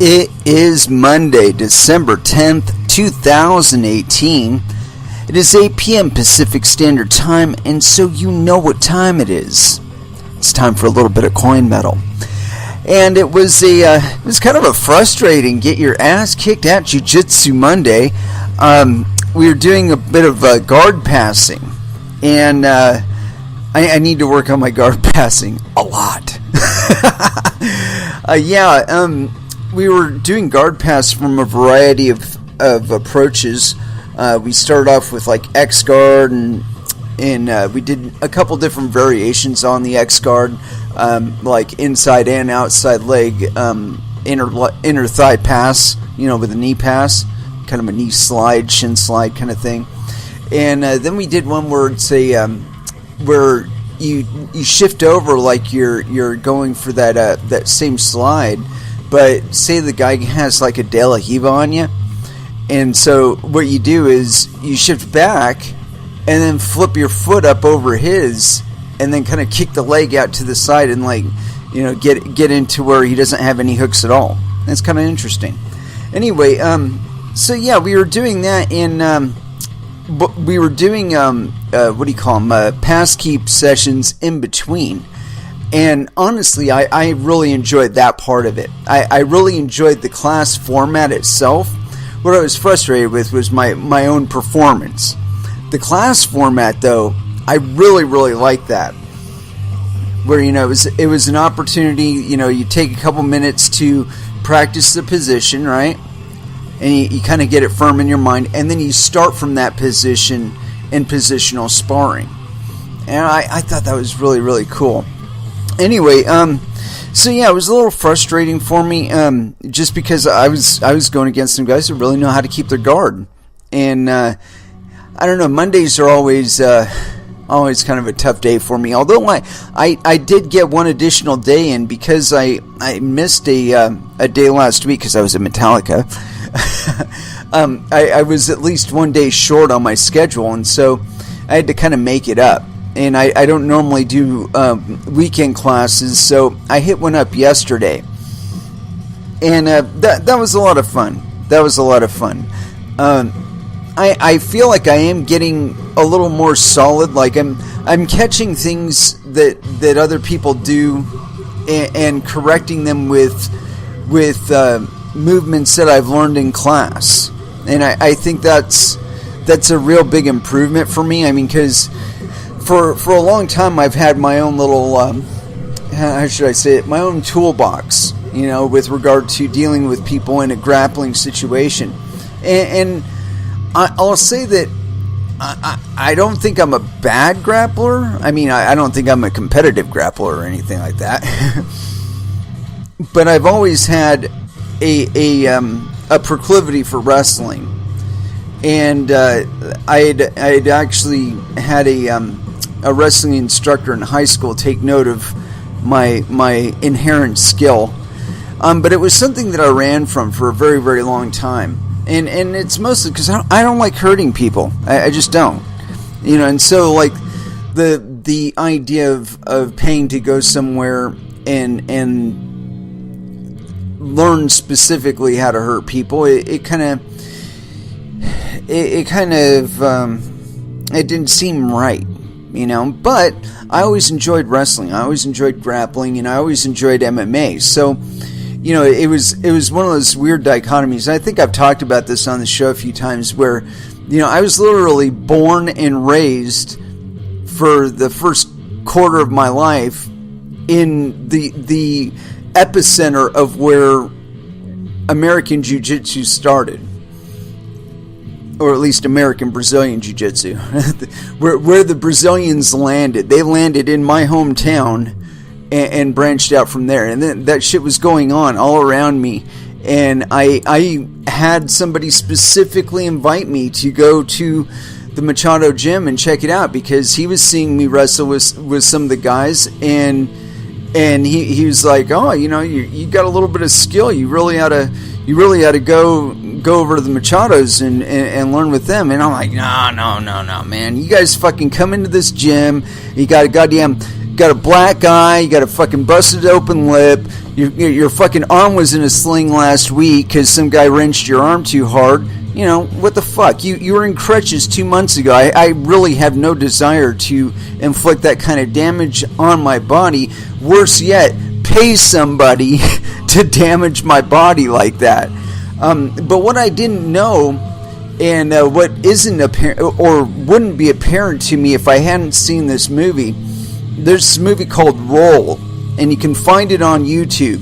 It is Monday, December 10th, 2018. It is 8 p.m. Pacific Standard Time, and so you know what time it is. It's time for a little bit of coin metal. And it was kind of a frustrating get your ass kicked at Jiu-Jitsu Monday. We were doing a bit of guard passing, and I need to work on my guard passing a lot. We were doing guard pass from a variety of approaches. We started off with like X guard, and we did a couple different variations on the X guard, like inside and outside leg, inner thigh pass, with a knee pass, kind of a knee slide, shin slide kind of thing. And then we did one where it's where you shift over like you're going for that same slide. But say the guy has like a De La Hiva on you, and so what you do is you shift back and then flip your foot up over his, and then kind of kick the leg out to the side and get into where he doesn't have any hooks at all. That's kind of interesting. Anyway, we were doing that we were doing pass keep sessions in between. And honestly, I really enjoyed that part of it. I really enjoyed the class format itself. What I was frustrated with was my own performance. The class format, though, I really, really liked that. Where, it was an opportunity, you take a couple minutes to practice the position, right? And you kind of get it firm in your mind. And then you start from that position in positional sparring. And I thought that was really, really cool. Anyway, it was a little frustrating for me, just because I was going against some guys who really know how to keep their guard, and I don't know. Mondays are always kind of a tough day for me. Although I did get one additional day in because I missed a day last week because I was at Metallica. I was at least one day short on my schedule, and so I had to kind of make it up. And I don't normally do weekend classes, so I hit one up yesterday. And that was a lot of fun. I feel like I am getting a little more solid. Like I'm catching things that other people do and correcting them with movements that I've learned in class. And I think that's a real big improvement for me. I mean, because for a long time I've had my own little, how should I say it, my own toolbox, with regard to dealing with people in a grappling situation. And I'll say that I don't think I'm a bad grappler. I mean, I don't think I'm a competitive grappler or anything like that. But I've always had a proclivity for wrestling. And I had actually had a wrestling instructor in high school take note of my inherent skill, but it was something that I ran from for a very, very long time, and it's mostly because I don't like hurting people. I just don't, and so like the idea of paying to go somewhere and learn specifically how to hurt people, it didn't seem right. But I always enjoyed wrestling. I always enjoyed grappling, and I always enjoyed MMA. So, it was one of those weird dichotomies. I think I've talked about this on the show a few times where, I was literally born and raised for the first quarter of my life in the epicenter of where American Jiu-Jitsu started. Or at least American Brazilian Jiu-Jitsu, where the Brazilians landed. They landed in my hometown and branched out from there. And then that shit was going on all around me. And I had somebody specifically invite me to go to the Machado gym and check it out because he was seeing me wrestle with some of the guys. And he was like, oh, you got a little bit of skill. You really ought to go over to the Machados and learn with them. And I'm like, no, man. You guys fucking come into this gym. You got a goddamn got a black eye, you got a fucking busted open lip, your fucking arm was in a sling last week because some guy wrenched your arm too hard. You know, what the fuck? You were in crutches 2 months ago. I really have no desire to inflict that kind of damage on my body. Worse yet, pay somebody to damage my body like that. But what I didn't know, and what isn't apparent, or wouldn't be apparent to me if I hadn't seen this movie, there's this movie called Roll, and you can find it on YouTube.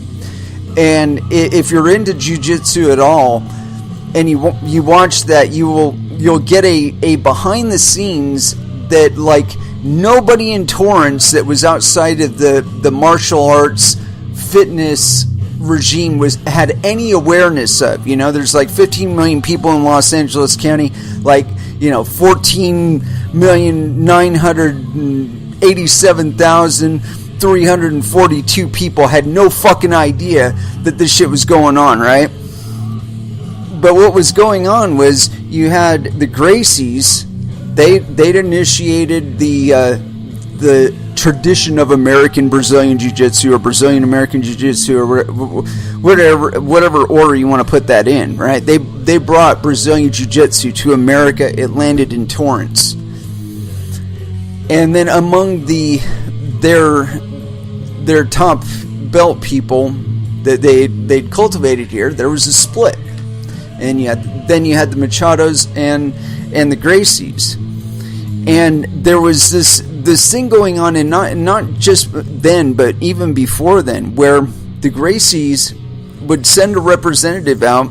And if you're into jiu-jitsu at all, and you watch that, you'll get a behind the scenes that like nobody in Torrance that was outside of the martial arts fitness regime had any awareness of. You know, there's like 15 million people in Los Angeles County, like, you know, 14,987,342 people had no fucking idea that this shit was going on, right? But what was going on was you had the Gracies. They'd initiated the tradition of American Brazilian Jiu-Jitsu, or Brazilian American Jiu-Jitsu, or whatever order you want to put that in, right? They brought Brazilian Jiu-Jitsu to America. It landed in Torrance, and then among their top belt people that they'd cultivated here, there was a split. And then you had the Machados and the Gracies, and there was this thing going on, and not just then, but even before then, where the Gracies would send a representative out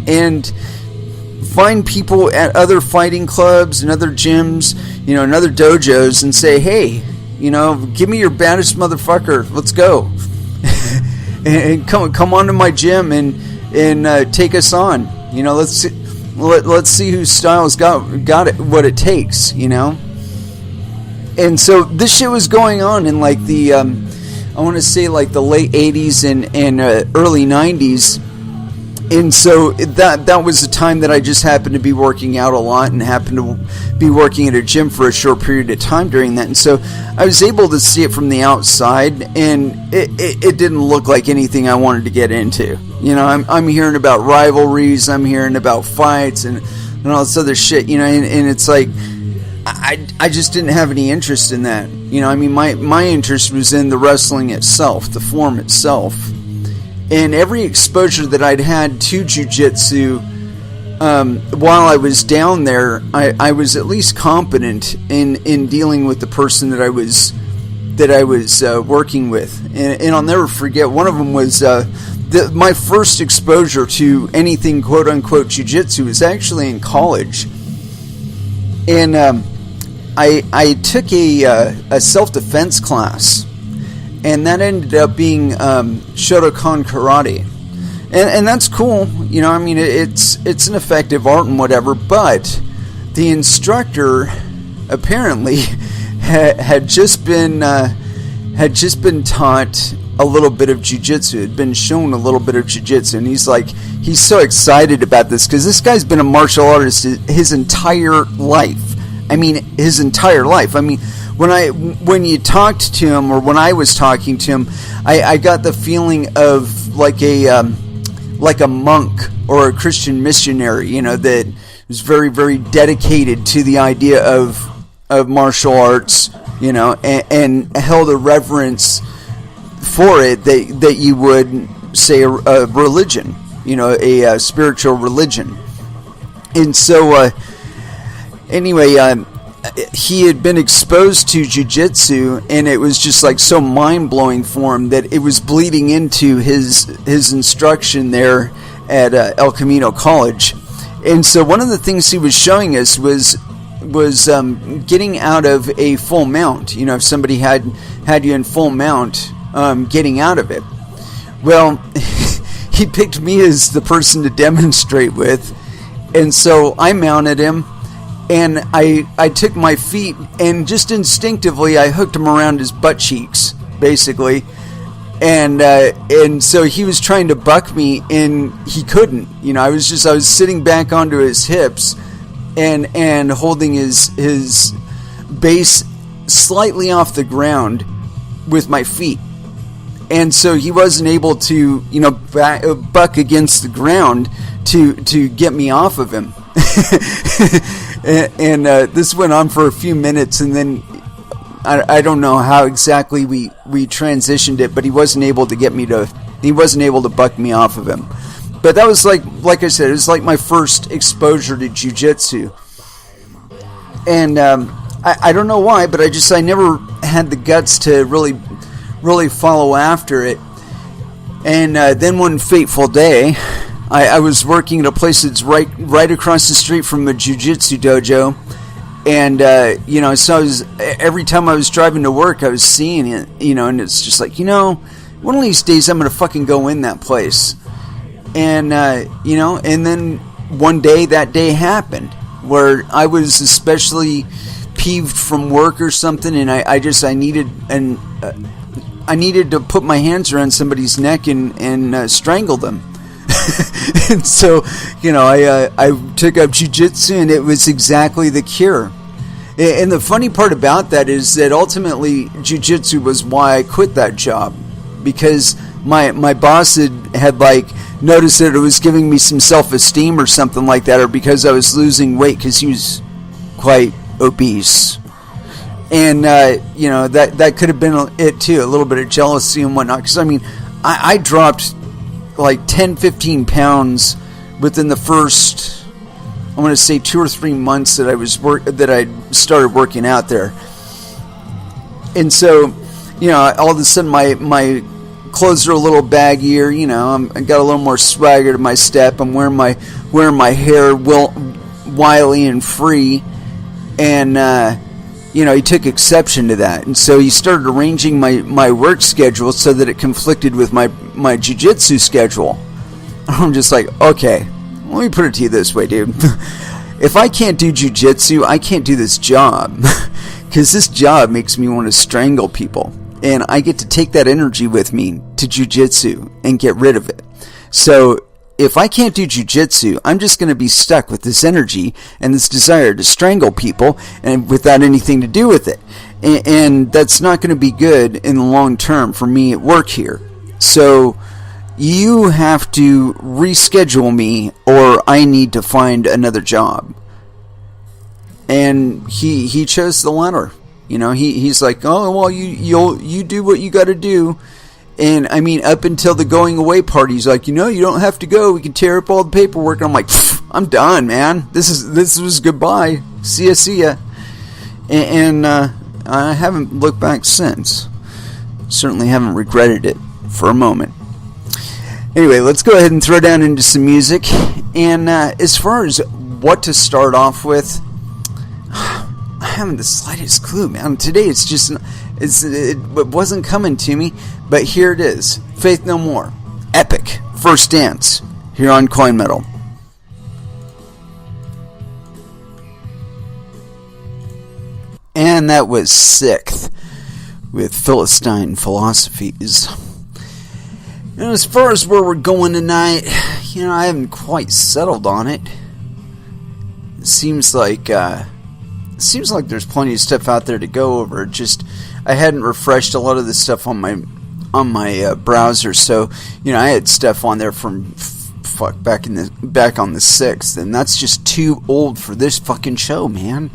and find people at other fighting clubs and other gyms, you know, and other dojos, and say, hey, you know, give me your baddest motherfucker, let's go, and come on to my gym and take us on. You know, let's see whose style's got it, what it takes, you know. And so this shit was going on in like the I want to say like the late 80s and early 90s. And so that was the time that I just happened to be working out a lot and happened to be working at a gym for a short period of time during that. And so I was able to see it from the outside, and it didn't look like anything I wanted to get into. You know, I'm hearing about rivalries, I'm hearing about fights and all this other shit, you know, and it's like I just didn't have any interest in that. You know, I mean, my interest was in the wrestling itself, the form itself. And every exposure that I'd had to jiu-jitsu while I was down there, I was at least competent in dealing with the person that I was working with. And I'll never forget, one of them was my first exposure to anything quote-unquote jiu-jitsu was actually in college. And I took a self-defense class. And that ended up being Shotokan Karate. And that's cool. You know, I mean, it's an effective art and whatever, but the instructor apparently had just been taught a little bit of jiu-jitsu, had been shown a little bit of jiu-jitsu, and he's so excited about this, because this guy's been a martial artist his entire life. I mean, his entire life. I mean, when you talked to him, or when I was talking to him, I got the feeling of like a monk or a Christian missionary, you know, that was very, very dedicated to the idea of martial arts, you know, and held a reverence for it that you would say a religion, you know, a spiritual religion. And so anyway, he had been exposed to jiu-jitsu, and it was just like so mind-blowing for him that it was bleeding into his instruction there at El Camino College. And so one of the things he was showing us was getting out of a full mount. You know, if somebody had you in full mount, getting out of it. Well, he picked me as the person to demonstrate with, and so I mounted him. And I took my feet, and just instinctively I hooked him around his butt cheeks, basically. And so he was trying to buck me, and he couldn't. You know, I was sitting back onto his hips and holding his base slightly off the ground, with my feet. And so he wasn't able to, buck against the ground to get me off of him. and this went on for a few minutes, and then I don't know how exactly we transitioned it, but he wasn't able to buck me off of him. But that was like I said, it was like my first exposure to jiu-jitsu. And I don't know why, but I never had the guts to really follow after it. And then one fateful day, I was working at a place that's right across the street from a jiu-jitsu dojo. And, so every time I was driving to work, I was seeing it, and it's just like, one of these days I'm going to fucking go in that place. And, and then one day, that day happened where I was especially peeved from work or something, and I needed to put my hands around somebody's neck and strangle them. And so, I took up jiu-jitsu, and it was exactly the cure. And the funny part about that is that ultimately jiu-jitsu was why I quit that job, because my boss had noticed that it was giving me some self-esteem or something like that, or because I was losing weight, because he was quite obese. And, that could have been it too, a little bit of jealousy and whatnot. Because, I dropped 10, 15 pounds within the first, I want to say 2 or 3 months that I started working out there. And so, all of a sudden my clothes are a little baggier, I got a little more swagger to my step. I'm wearing my hair wily and free. And, he took exception to that. And so he started arranging my work schedule so that it conflicted with my jiu-jitsu schedule. I'm just like, okay, let me put it to you this way, dude. If I can't do jiu-jitsu, I can't do this job. Because this job makes me want to strangle people. And I get to take that energy with me to jiu-jitsu and get rid of it. So if I can't do jiu-jitsu, I'm just going to be stuck with this energy and this desire to strangle people, and without anything to do with it. And that's not going to be good in the long term for me at work here. So you have to reschedule me, or I need to find another job. And he chose the latter. He's like, oh, well, you do what you got to do. And up until the going away party, he's like, you don't have to go. We can tear up all the paperwork. And I'm like, I'm done, man. This was goodbye. See ya. And I haven't looked back since. Certainly haven't regretted it for a moment. Anyway, let's go ahead and throw down into some music. And as far as what to start off with, I haven't the slightest clue, man. Today it wasn't coming to me, but here it is. Faith No More, Epic, First Dance, here on Coin Metal. And that was Sixth with Philistine Philosophies. And as far as where we're going tonight, I haven't quite settled on it. It seems like there's plenty of stuff out there to go over. Just I hadn't refreshed a lot of the stuff on my browser, so I had stuff on there from back on the 6th, and that's just too old for this fucking show, man.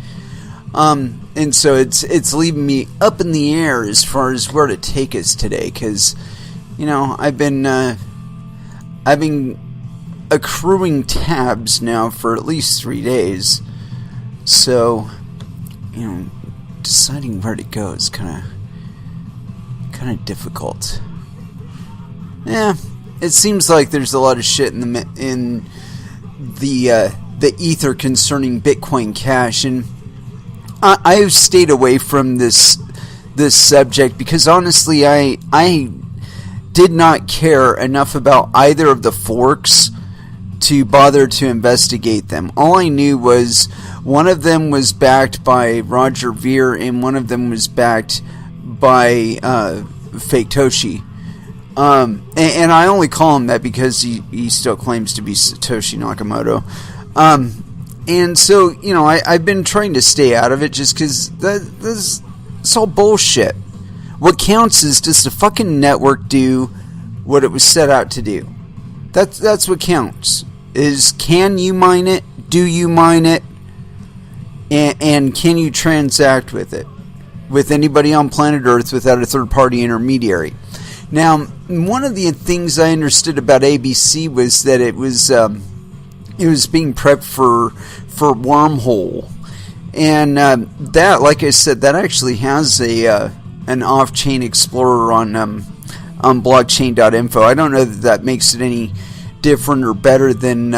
And so it's leaving me up in the air as far as where to take us today, because I've been accruing tabs now for at least 3 days, so deciding where to go is kind of difficult. Yeah, it seems like there's a lot of shit in the ether concerning Bitcoin Cash, and I've stayed away from this subject because honestly, I did not care enough about either of the forks to bother to investigate them. All I knew was one of them was backed by Roger Ver and one of them was backed by Fake Toshi. And I only call him that because he still claims to be Satoshi Nakamoto. And so, I've been trying to stay out of it just because it's all bullshit. What counts is, does the fucking network do what it was set out to do? That's what counts. Is, can you mine it? Do you mine it? And can you transact with it? With anybody on planet Earth without a third-party intermediary? Now, one of the things I understood about ABC was that it was being prepped for wormhole, and that, like I said, that actually has an off-chain explorer on blockchain.info. I don't know that makes it any different or better than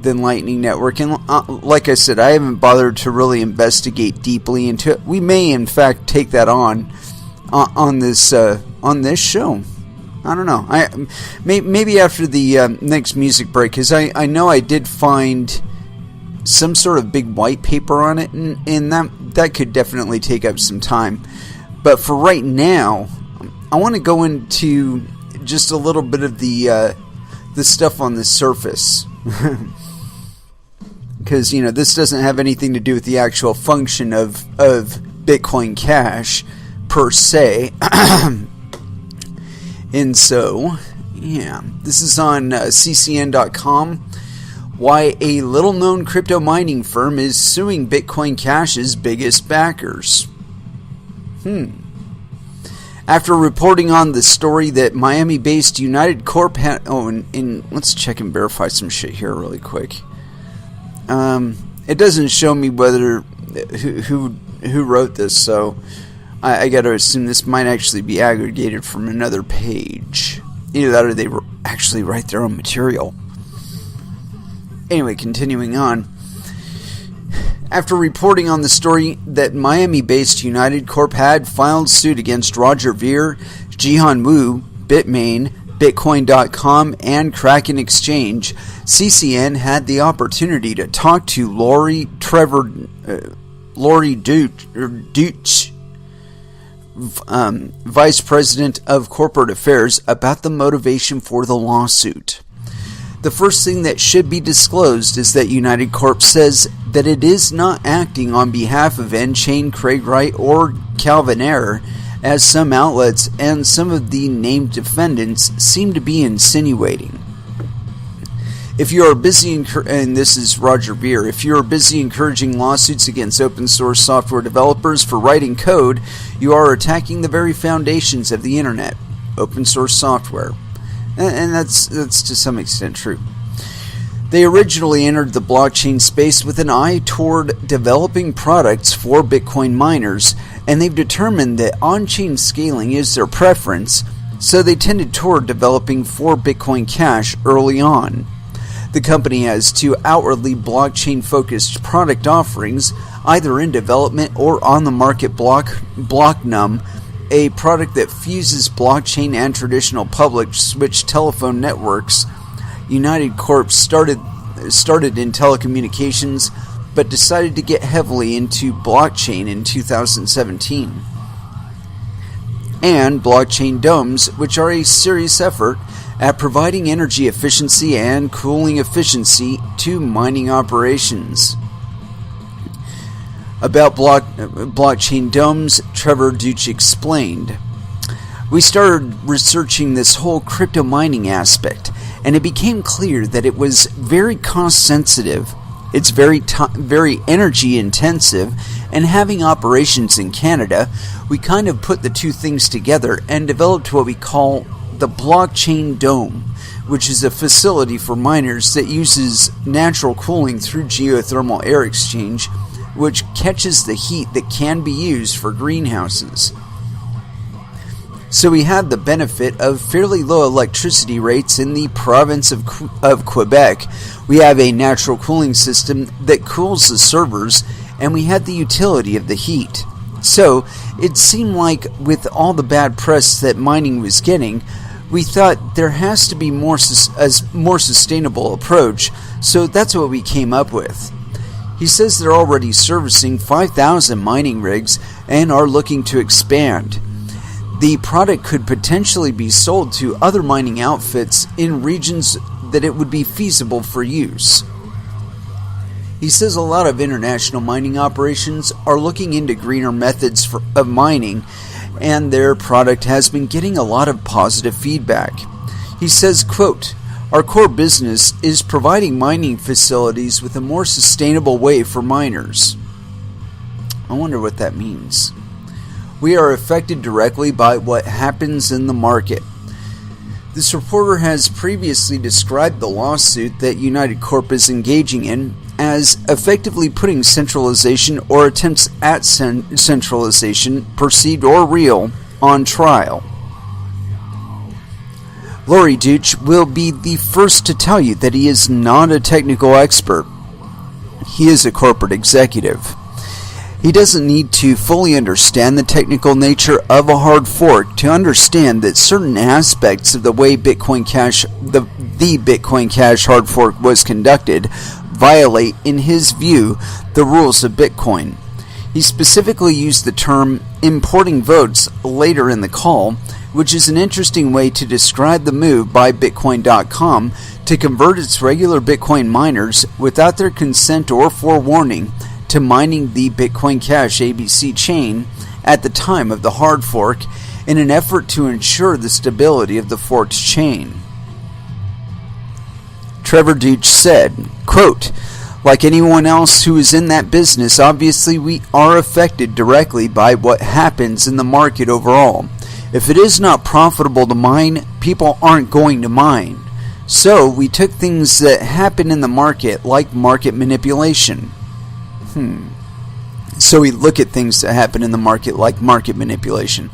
Lightning Network, and like I said, I haven't bothered to really investigate deeply into it. We may, in fact, take that on this show. I don't know. Maybe after the next music break, because I know I did find some sort of big white paper on it, and that could definitely take up some time. But for right now, I want to go into just a little bit of the stuff on the surface. Because, this doesn't have anything to do with the actual function of Bitcoin Cash, per se. And so, yeah, this is on ccn.com. Why a little-known crypto mining firm is suing Bitcoin Cash's biggest backers. After reporting on the story that Miami-based United Corp had... Oh, and let's check and verify some shit here really quick. It doesn't show me whether who wrote this, so I got to assume this might actually be aggregated from another page. Either that or they actually write their own material. Anyway, continuing on. After reporting on the story that Miami-based United Corp had filed suit against Roger Ver, Jihan Wu, Bitmain, Bitcoin.com, and Kraken Exchange, CCN had the opportunity to talk to Lori Deutsch, Vice President of Corporate Affairs, about the motivation for the lawsuit. The first thing that should be disclosed is that United Corp says that it is not acting on behalf of nChain, Craig Wright, or Calvin Ayre, as some outlets and some of the named defendants seem to be insinuating. If you are busy, and this is Roger Ver, if you are busy encouraging lawsuits against open source software developers for writing code, you are attacking the very foundations of the internet, open source software. And that's to some extent true. They originally entered the blockchain space with an eye toward developing products for Bitcoin miners, and they've determined that on-chain scaling is their preference, so they tended toward developing for Bitcoin Cash early on. The company has two outwardly blockchain-focused product offerings, either in development or on the market Blocknum, a product that fuses blockchain and traditional public switch telephone networks. United Corp started in telecommunications, but decided to get heavily into blockchain in 2017. And blockchain domes, which are a serious effort at providing energy efficiency and cooling efficiency to mining operations. About blockchain domes, Trevor Deutsch explained, "We started researching this whole crypto mining aspect, and it became clear that it was very cost sensitive, it's very energy intensive, and having operations in Canada, we kind of put the two things together and developed what we call the blockchain dome, which is a facility for miners that uses natural cooling through geothermal air exchange, which catches the heat that can be used for greenhouses. So we had the benefit of fairly low electricity rates in the province of Quebec. We have a natural cooling system that cools the servers, and we had the utility of the heat. So it seemed like with all the bad press that mining was getting, we thought there has to be a more sustainable approach, so that's what we came up with." He says they're already servicing 5,000 mining rigs and are looking to expand. The product could potentially be sold to other mining outfits in regions that it would be feasible for use. He says a lot of international mining operations are looking into greener methods of mining, and their product has been getting a lot of positive feedback. He says, quote, "Our core business is providing mining facilities with a more sustainable way for miners." I wonder what that means. "We are affected directly by what happens in the market." This reporter has previously described the lawsuit that United Corp is engaging in as effectively putting centralization or attempts at centralization, perceived or real, on trial. Lori Deutsch will be the first to tell you that he is not a technical expert. He is a corporate executive. He doesn't need to fully understand the technical nature of a hard fork to understand that certain aspects of the way Bitcoin Cash, the Bitcoin Cash hard fork was conducted, violate, in his view, the rules of Bitcoin. He specifically used the term importing votes later in the call, which is an interesting way to describe the move by Bitcoin.com to convert its regular Bitcoin miners without their consent or forewarning to mining the Bitcoin Cash ABC chain at the time of the hard fork in an effort to ensure the stability of the forked chain. Trevor Deutsch said, quote, "Like anyone else who is in that business, obviously we are affected directly by what happens in the market overall. If it is not profitable to mine, people aren't going to mine. So we took things that happen in the market like market manipulation." So we look at things that happen in the market like market manipulation.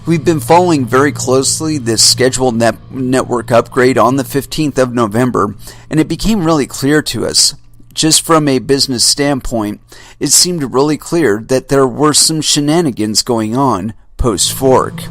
We've been following very closely this scheduled network upgrade on the 15th of November, and it became really clear to us. Just from a business standpoint, it seemed really clear that there were some shenanigans going on post-fork.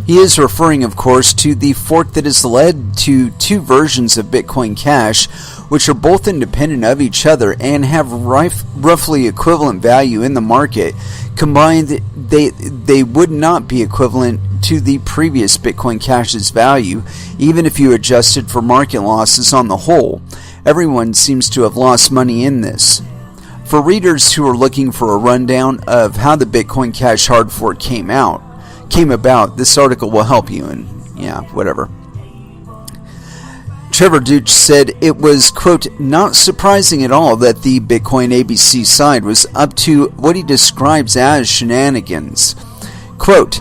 He is referring, of course, to the fork that has led to two versions of Bitcoin Cash, which are both independent of each other and have roughly equivalent value in the market. Combined, they would not be equivalent to the previous Bitcoin Cash's value, even if you adjusted for market losses on the whole. Everyone seems to have lost money in this. For readers who are looking for a rundown of how the Bitcoin Cash hard fork came about, this article will help you, and whatever. Trevor Deutsch said it was, quote, "not surprising at all that the Bitcoin ABC side was up to what he describes as shenanigans. Quote,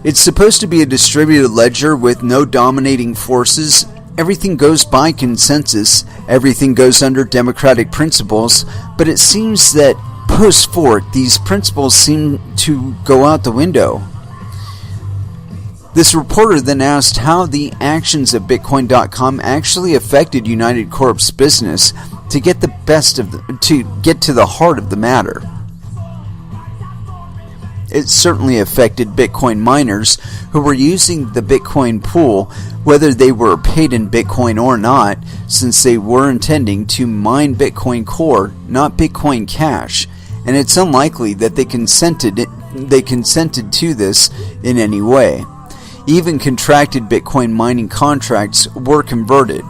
"It's supposed to be a distributed ledger with no dominating forces. Everything goes by consensus. Everything goes under democratic principles. But it seems that post-fork, these principles seem to go out the window." This reporter then asked how the actions of Bitcoin.com actually affected United Corp's business to get to the heart of the matter. It certainly affected Bitcoin miners who were using the Bitcoin pool, whether they were paid in Bitcoin or not, since they were intending to mine Bitcoin Core, not Bitcoin Cash, and it's unlikely that they consented to this in any way. Even contracted Bitcoin mining contracts were converted.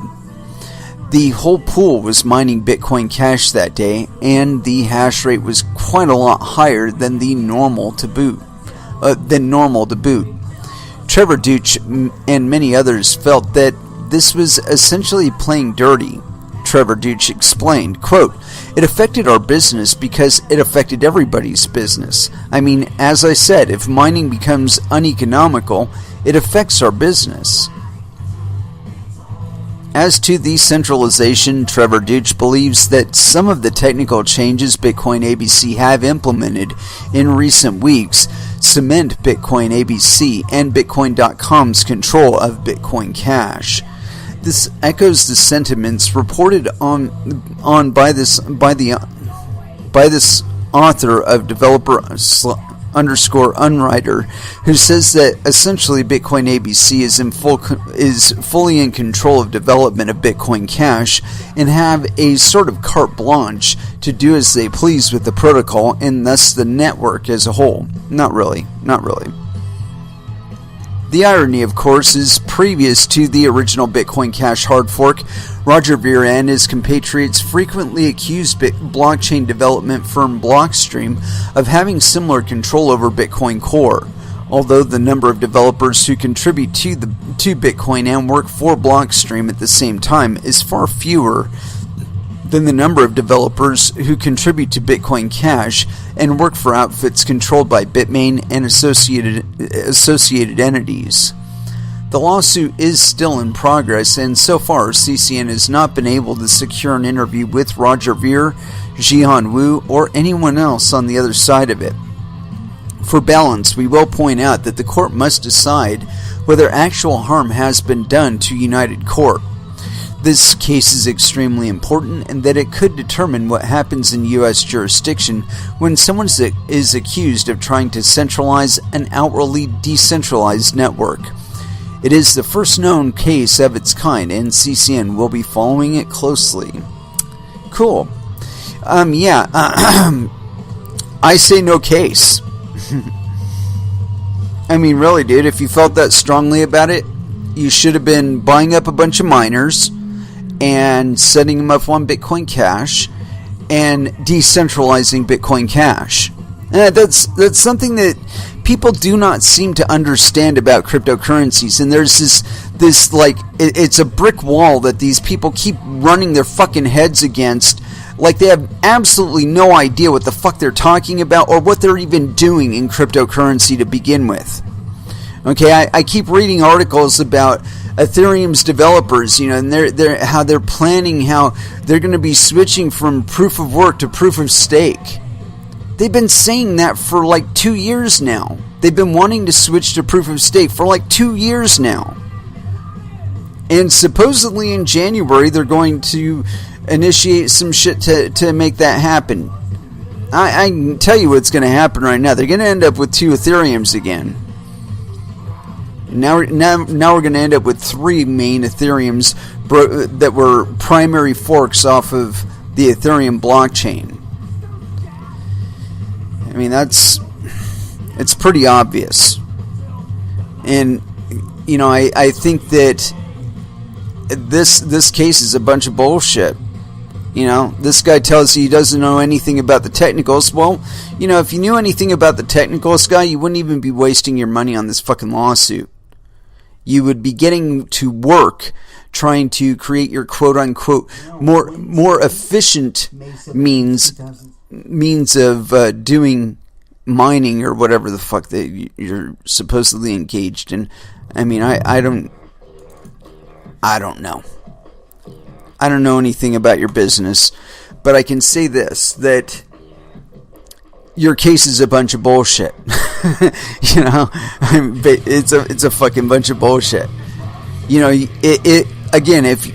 The whole pool was mining Bitcoin Cash that day, and the hash rate was quite a lot higher than normal to boot. Trevor Deutsch and many others felt that this was essentially playing dirty. Trevor Deutsch explained, quote, "It affected our business because it affected everybody's business. I mean, as I said, if mining becomes uneconomical, it affects our business." As to the centralization, Trevor Deutsch believes that some of the technical changes Bitcoin ABC have implemented in recent weeks cement Bitcoin ABC and Bitcoin.com's control of Bitcoin Cash. This echoes the sentiments reported on by this author of developer_unwriter, who says that essentially Bitcoin ABC is fully in control of development of Bitcoin Cash and have a sort of carte blanche to do as they please with the protocol and thus the network as a whole. Not really. The irony, of course, is previous to the original Bitcoin Cash hard fork, Roger Ver and his compatriots frequently accused blockchain development firm Blockstream of having similar control over Bitcoin Core. Although the number of developers who contribute to Bitcoin and work for Blockstream at the same time is far fewer than the number of developers who contribute to Bitcoin Cash and work for outfits controlled by Bitmain and associated entities. The lawsuit is still in progress, and so far CCN has not been able to secure an interview with Roger Ver, Jihan Wu, or anyone else on the other side of it. For balance, we will point out that the court must decide whether actual harm has been done to United Corp. This case is extremely important in that it could determine what happens in U.S. jurisdiction when someone is accused of trying to centralize an outwardly decentralized network. It is the first known case of its kind, and CCN will be following it closely. Cool. I say no case. I mean, really, dude, if you felt that strongly about it, you should have been buying up a bunch of miners and setting them up on Bitcoin Cash and decentralizing Bitcoin Cash. That's something that people do not seem to understand about cryptocurrencies, and there's this like, it's a brick wall that these people keep running their fucking heads against, like they have absolutely no idea what the fuck they're talking about or what they're even doing in cryptocurrency to begin with. Okay, I keep reading articles about Ethereum's developers, and how they're planning how they're going to be switching from proof of work to proof of stake. They've been saying that for like 2 years now. They've been wanting to switch to proof of stake for like 2 years now. And supposedly in January they're going to initiate some shit to make that happen. I can tell you what's going to happen right now. They're going to end up with 2 Ethereums again. Now we're going to end up with 3 main Ethereums that were primary forks off of the Ethereum blockchain. I mean, it's pretty obvious. And, I think that this case is a bunch of bullshit. This guy tells you he doesn't know anything about the technicals. Well, if you knew anything about the technicals, guy, you wouldn't even be wasting your money on this fucking lawsuit. You would be getting to work trying to create your quote-unquote more efficient means of doing mining or whatever the fuck that you're supposedly engaged in. I mean, I don't know. I don't know anything about your business, but I can say this, that your case is a bunch of bullshit. It's a fucking bunch of bullshit. It again, if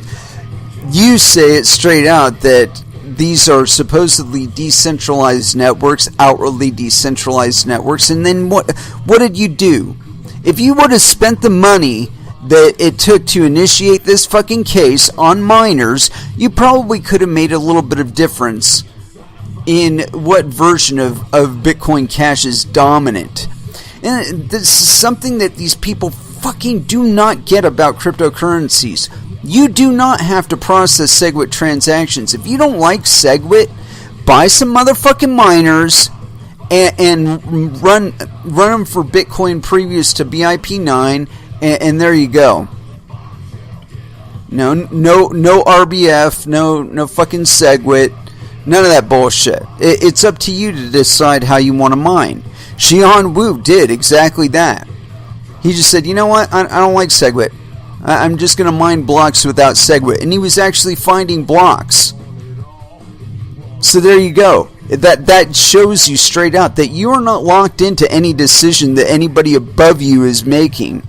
you say it straight out that these are supposedly decentralized networks, outwardly decentralized networks, and then what did you do? If you would have spent the money that it took to initiate this fucking case on miners, you probably could have made a little bit of difference in what version of Bitcoin Cash is dominant. And this is something that these people fucking do not get about cryptocurrencies. You do not have to process SegWit transactions. If you don't like SegWit, buy some motherfucking miners and run them for Bitcoin previous to BIP9, and there you go. No RBF, no fucking SegWit. None of that bullshit. It's up to you to decide how you want to mine. Jihan Wu did exactly that. He just said, you know what, I don't like SegWit. I'm just going to mine blocks without SegWit. And he was actually finding blocks. So there you go. That shows you straight out that you are not locked into any decision that anybody above you is making.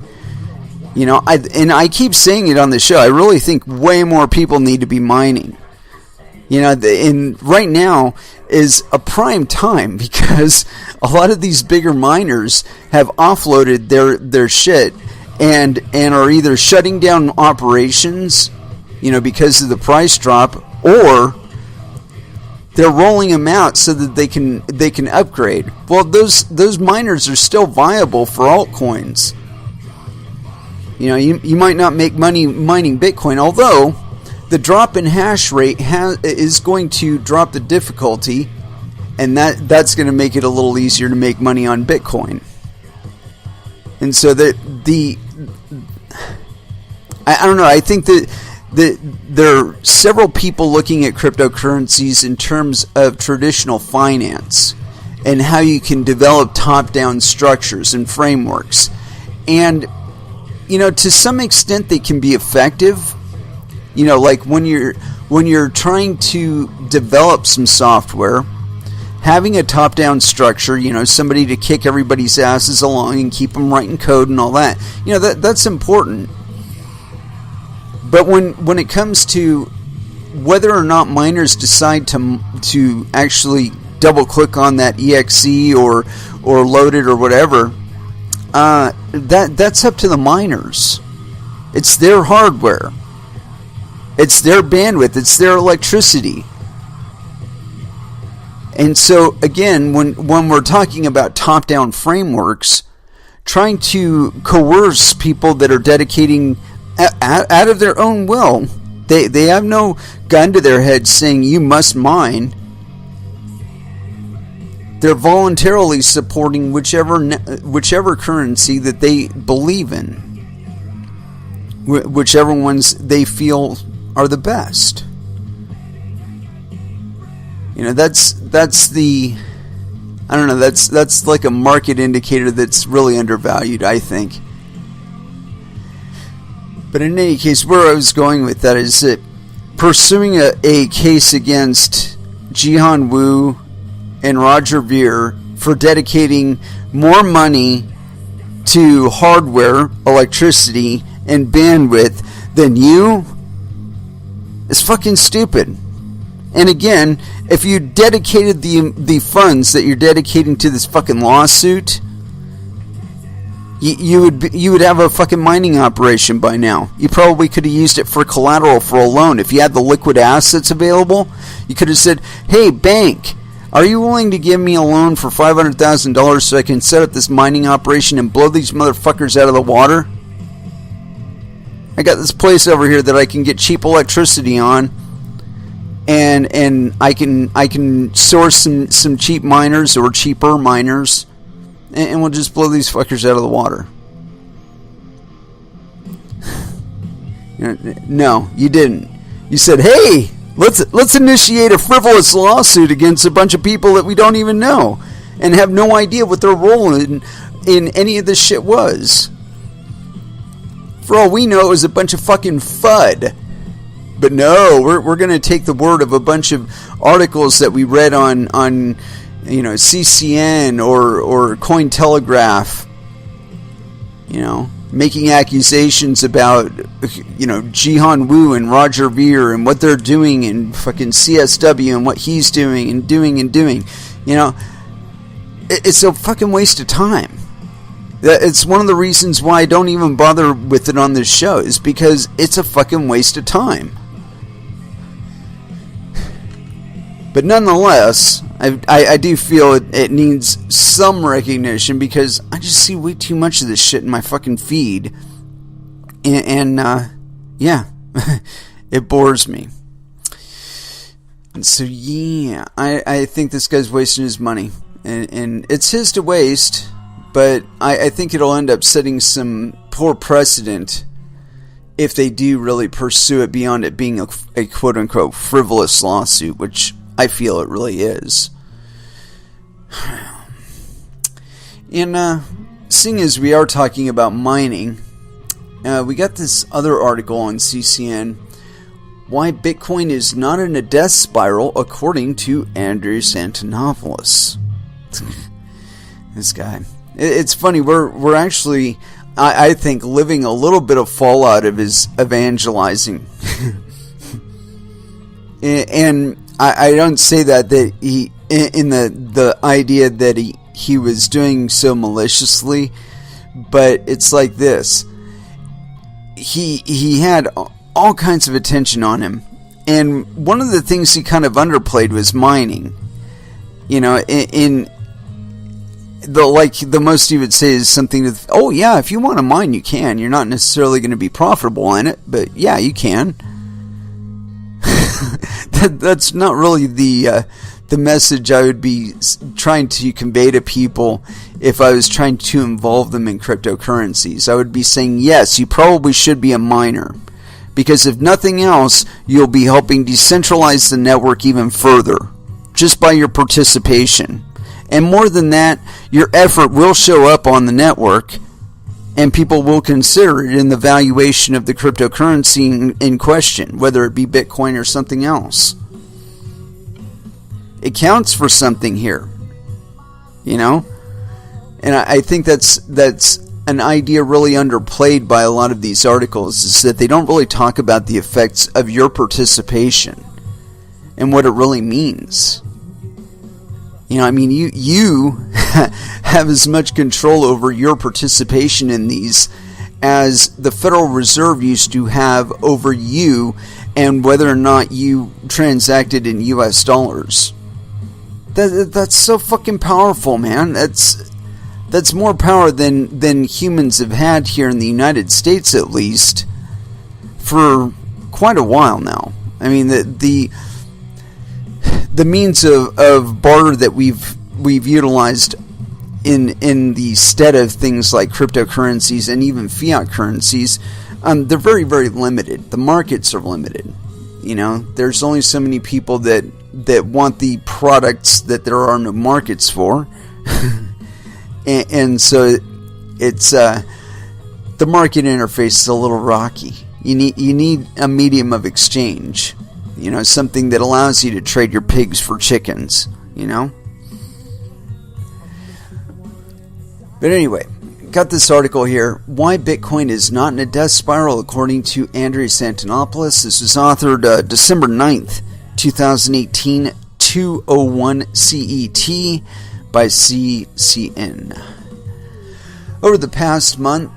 I keep saying it on the show. I really think way more people need to be mining. And right now is a prime time because a lot of these bigger miners have offloaded their shit and are either shutting down operations, because of the price drop, or they're rolling them out so that they can upgrade. Well, those miners are still viable for altcoins. You know, you might not make money mining Bitcoin, although the drop in hash rate is going to drop the difficulty, and that's going to make it a little easier to make money on Bitcoin. And so I don't know, I think that there are several people looking at cryptocurrencies in terms of traditional finance and how you can develop top-down structures and frameworks. And, you know, to some extent they can be effective. You know, like when you're trying to develop some software, having a top-down structure, you know, somebody to kick everybody's asses along and keep them writing code and all that, you know, that's important. But when it comes to whether or not miners decide to actually double-click on that exe or load it or whatever, that's up to the miners. It's their hardware. It's their bandwidth. It's their electricity. And so, again, when we're talking about top-down frameworks, trying to coerce people that are dedicating out of their own will, they have no gun to their head saying you must mine. They're voluntarily supporting whichever currency that they believe in, whichever ones they feel are the best. You know, that's the, I don't know, that's like a market indicator that's really undervalued, I think. But in any case, where I was going with that is that pursuing a case against Jihan Wu and Roger Ver for dedicating more money to hardware, electricity, and bandwidth than you is fucking stupid. And again, if you dedicated the funds that you're dedicating to this fucking lawsuit, you would have a fucking mining operation by now. You probably could have used it for collateral for a loan. If you had the liquid assets available, you could have said, "Hey, bank, are you willing to give me a loan for $500,000 so I can set up this mining operation and blow these motherfuckers out of the water? I got this place over here that I can get cheap electricity on, and I can source some cheap miners or cheaper miners, and we'll just blow these fuckers out of the water." No, you didn't. You said, "Hey, let's initiate a frivolous lawsuit against a bunch of people that we don't even know and have no idea what their role in any of this shit was. For all we know, it was a bunch of fucking FUD." But no, we're going to take the word of a bunch of articles that we read on you know, CCN or Cointelegraph, you know, making accusations about, you know, Jihan Wu and Roger Ver and what they're doing, and fucking CSW and what he's doing and doing. You know, it's a fucking waste of time. It's one of the reasons why I don't even bother with it on this show, is because it's a fucking waste of time. But nonetheless, I do feel it needs some recognition, because I just see way too much of this shit in my fucking feed. And yeah, it bores me. And so, yeah, I think this guy's wasting his money. And it's his to waste, but I think it'll end up setting some poor precedent if they do really pursue it beyond it being a quote-unquote frivolous lawsuit, which I feel it really is. And seeing as we are talking about mining, we got this other article on CCN, "Why Bitcoin is Not in a Death Spiral According to Andreas Antonopoulos." This guy. It's funny, we're actually, I think, living a little bit of fallout of his evangelizing. And I don't say that he, in the idea that he was doing so maliciously, but it's like this. He had all kinds of attention on him, and one of the things he kind of underplayed was mining. You know, the most you would say is something to, oh yeah, if you want to mine, you can. You're not necessarily going to be profitable in it, but yeah, you can. That's not really the message I would be trying to convey to people if I was trying to involve them in cryptocurrencies. I would be saying, yes, you probably should be a miner, because if nothing else, you'll be helping decentralize the network even further, just by your participation. And more than that, your effort will show up on the network, and people will consider it in the valuation of the cryptocurrency in question, whether it be Bitcoin or something else. It counts for something here, you know? And I think that's an idea really underplayed by a lot of these articles, is that they don't really talk about the effects of your participation and what it really means. You know, I mean, you have as much control over your participation in these as the Federal Reserve used to have over you and whether or not you transacted in US dollars. That's so fucking powerful, man. That's more power than humans have had here in the United States, at least, for quite a while now. I mean, the means of barter that we've utilized in the stead of things like cryptocurrencies and even fiat currencies, they're very, very limited. The markets are limited. You know, there's only so many people that want the products that there are no markets for. and so it's the market interface is a little rocky. You need a medium of exchange. You know, something that allows you to trade your pigs for chickens, you know? But anyway, got this article here, Why Bitcoin is Not in a Death Spiral, according to Andreas Antonopoulos. This was authored December 9th, 2018, 2:01 CET by CCN. Over the past month,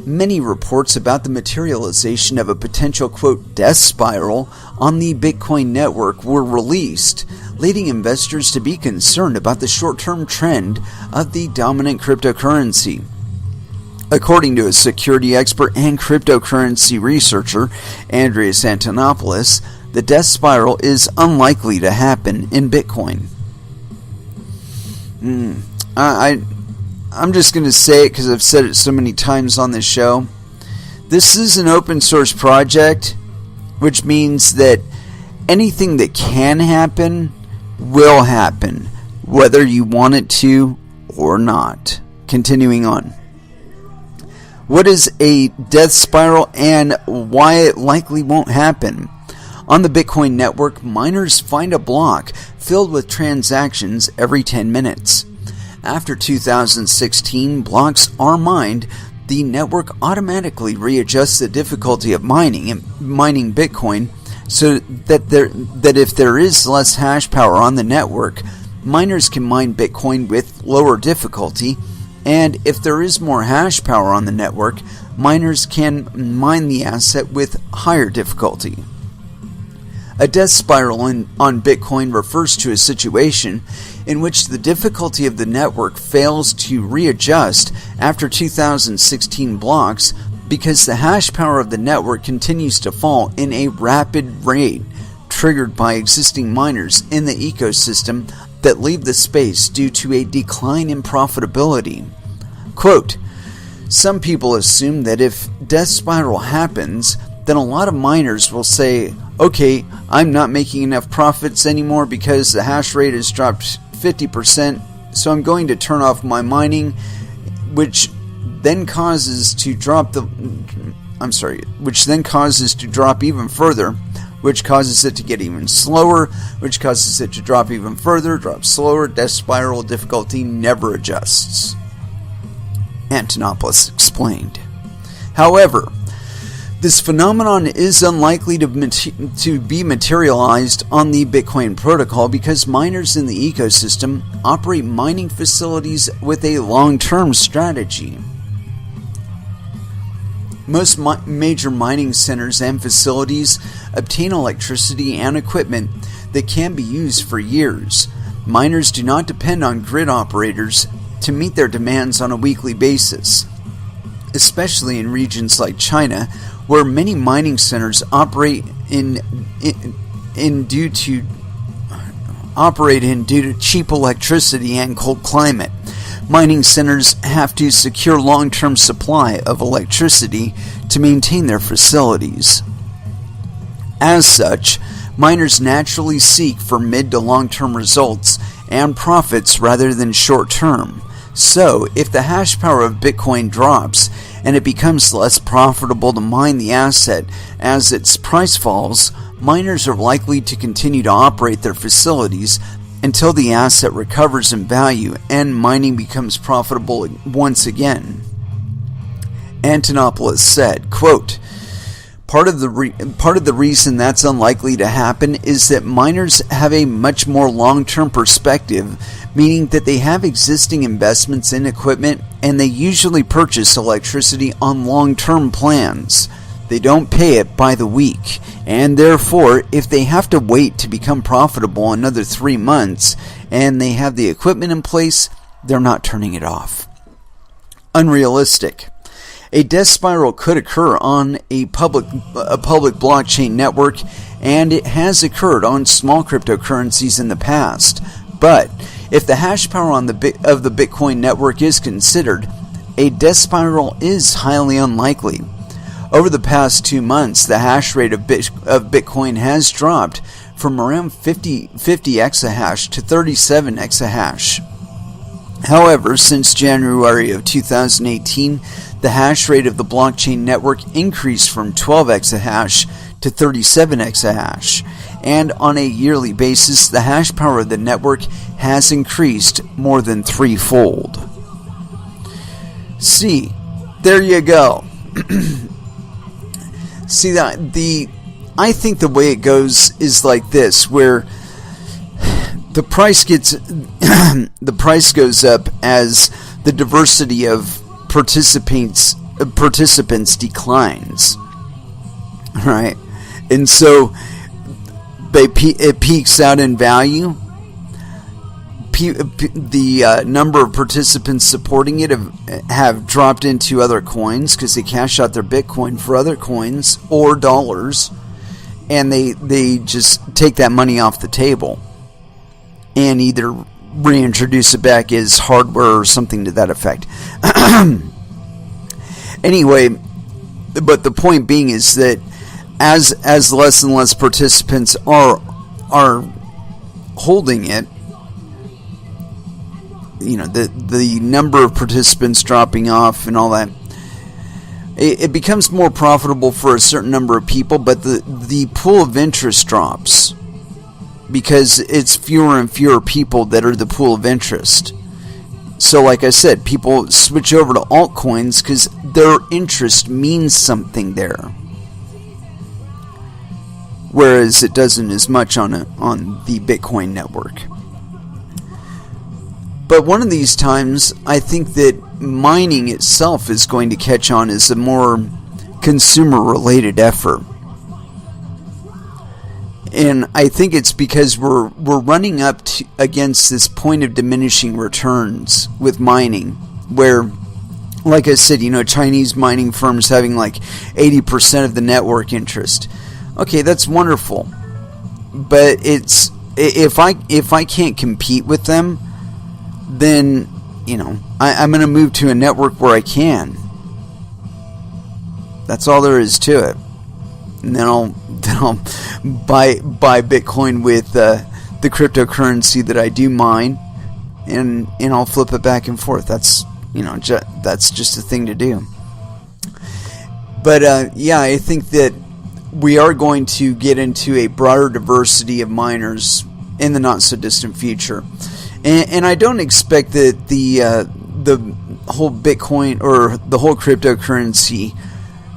many reports about the materialization of a potential, quote, death spiral on the Bitcoin network were released, leading investors to be concerned about the short-term trend of the dominant cryptocurrency. According to a security expert and cryptocurrency researcher, Andreas Antonopoulos, the death spiral is unlikely to happen in Bitcoin. I'm just going to say it because I've said it so many times on this show. This is an open source project, which means that anything that can happen will happen, whether you want it to or not. Continuing on. What is a death spiral and why it likely won't happen? On the Bitcoin network, miners find a block filled with transactions every 10 minutes. After 2016 blocks are mined, the network automatically readjusts the difficulty of mining Bitcoin so that if there is less hash power on the network, miners can mine Bitcoin with lower difficulty, and if there is more hash power on the network, miners can mine the asset with higher difficulty. A death spiral on Bitcoin refers to a situation in which the difficulty of the network fails to readjust after 2016 blocks because the hash power of the network continues to fall in a rapid rate, triggered by existing miners in the ecosystem that leave the space due to a decline in profitability. Quote, some people assume that if death spiral happens, then a lot of miners will say, okay, I'm not making enough profits anymore because the hash rate has dropped 50%, so I'm going to turn off my mining, which then causes to drop even further, which causes it to get even slower, which causes it to drop even further, drop slower, death spiral difficulty never adjusts. Antonopoulos explained. However, this phenomenon is unlikely to be materialized on the Bitcoin protocol because miners in the ecosystem operate mining facilities with a long-term strategy. Most major mining centers and facilities obtain electricity and equipment that can be used for years. Miners do not depend on grid operators to meet their demands on a weekly basis, especially in regions like China, where many mining centers operate in due to cheap electricity and cold climate. Mining centers have to secure long-term supply of electricity to maintain their facilities. As such, miners naturally seek for mid to long-term results and profits rather than short-term. So, if the hash power of Bitcoin drops and it becomes less profitable to mine the asset as its price falls, miners are likely to continue to operate their facilities until the asset recovers in value and mining becomes profitable once again. Antonopoulos said, quote, Part of the reason that's unlikely to happen is that miners have a much more long-term perspective, meaning that they have existing investments in equipment and they usually purchase electricity on long-term plans. They don't pay it by the week, and therefore, if they have to wait to become profitable another 3 months and they have the equipment in place, they're not turning it off. Unrealistic. A death spiral could occur on a public blockchain network, and it has occurred on small cryptocurrencies in the past. But if the hash power of the Bitcoin network is considered, a death spiral is highly unlikely. Over the past 2 months, the hash rate of Bitcoin has dropped from around 50 exahash to 37 exahash. However, since January of 2018, the hash rate of the blockchain network increased from 12 exahash to 37 exahash, and on a yearly basis, the hash power of the network has increased more than threefold. See, there you go. See, I think the way it goes is like this, where the price goes up as the diversity of participants declines, right? And so it peaks out in value. The number of participants supporting it have dropped into other coins because they cash out their Bitcoin for other coins or dollars, and they just take that money off the table and either reintroduce it back as hardware or something to that effect. Anyway, but the point being is that as less and less participants are holding it, you know, the number of participants dropping off and all that, it becomes more profitable for a certain number of people, but the pool of interest drops because it's fewer and fewer people that are the pool of interest. So like I said, people switch over to altcoins because their interest means something there, whereas it doesn't as much on the Bitcoin network. But one of these times, I think that mining itself is going to catch on as a more consumer-related effort. And I think it's because we're running up against this point of diminishing returns with mining, where, like I said, you know, Chinese mining firms having like 80% of the network interest. Okay, that's wonderful, but it's if I can't compete with them, then, you know, I'm going to move to a network where I can. That's all there is to it. And then I'll buy Bitcoin with the cryptocurrency that I do mine, and I'll flip it back and forth. That's, you know, that's just a thing to do. But yeah, I think that we are going to get into a broader diversity of miners in the not so distant future. And I don't expect that the whole Bitcoin or the whole cryptocurrency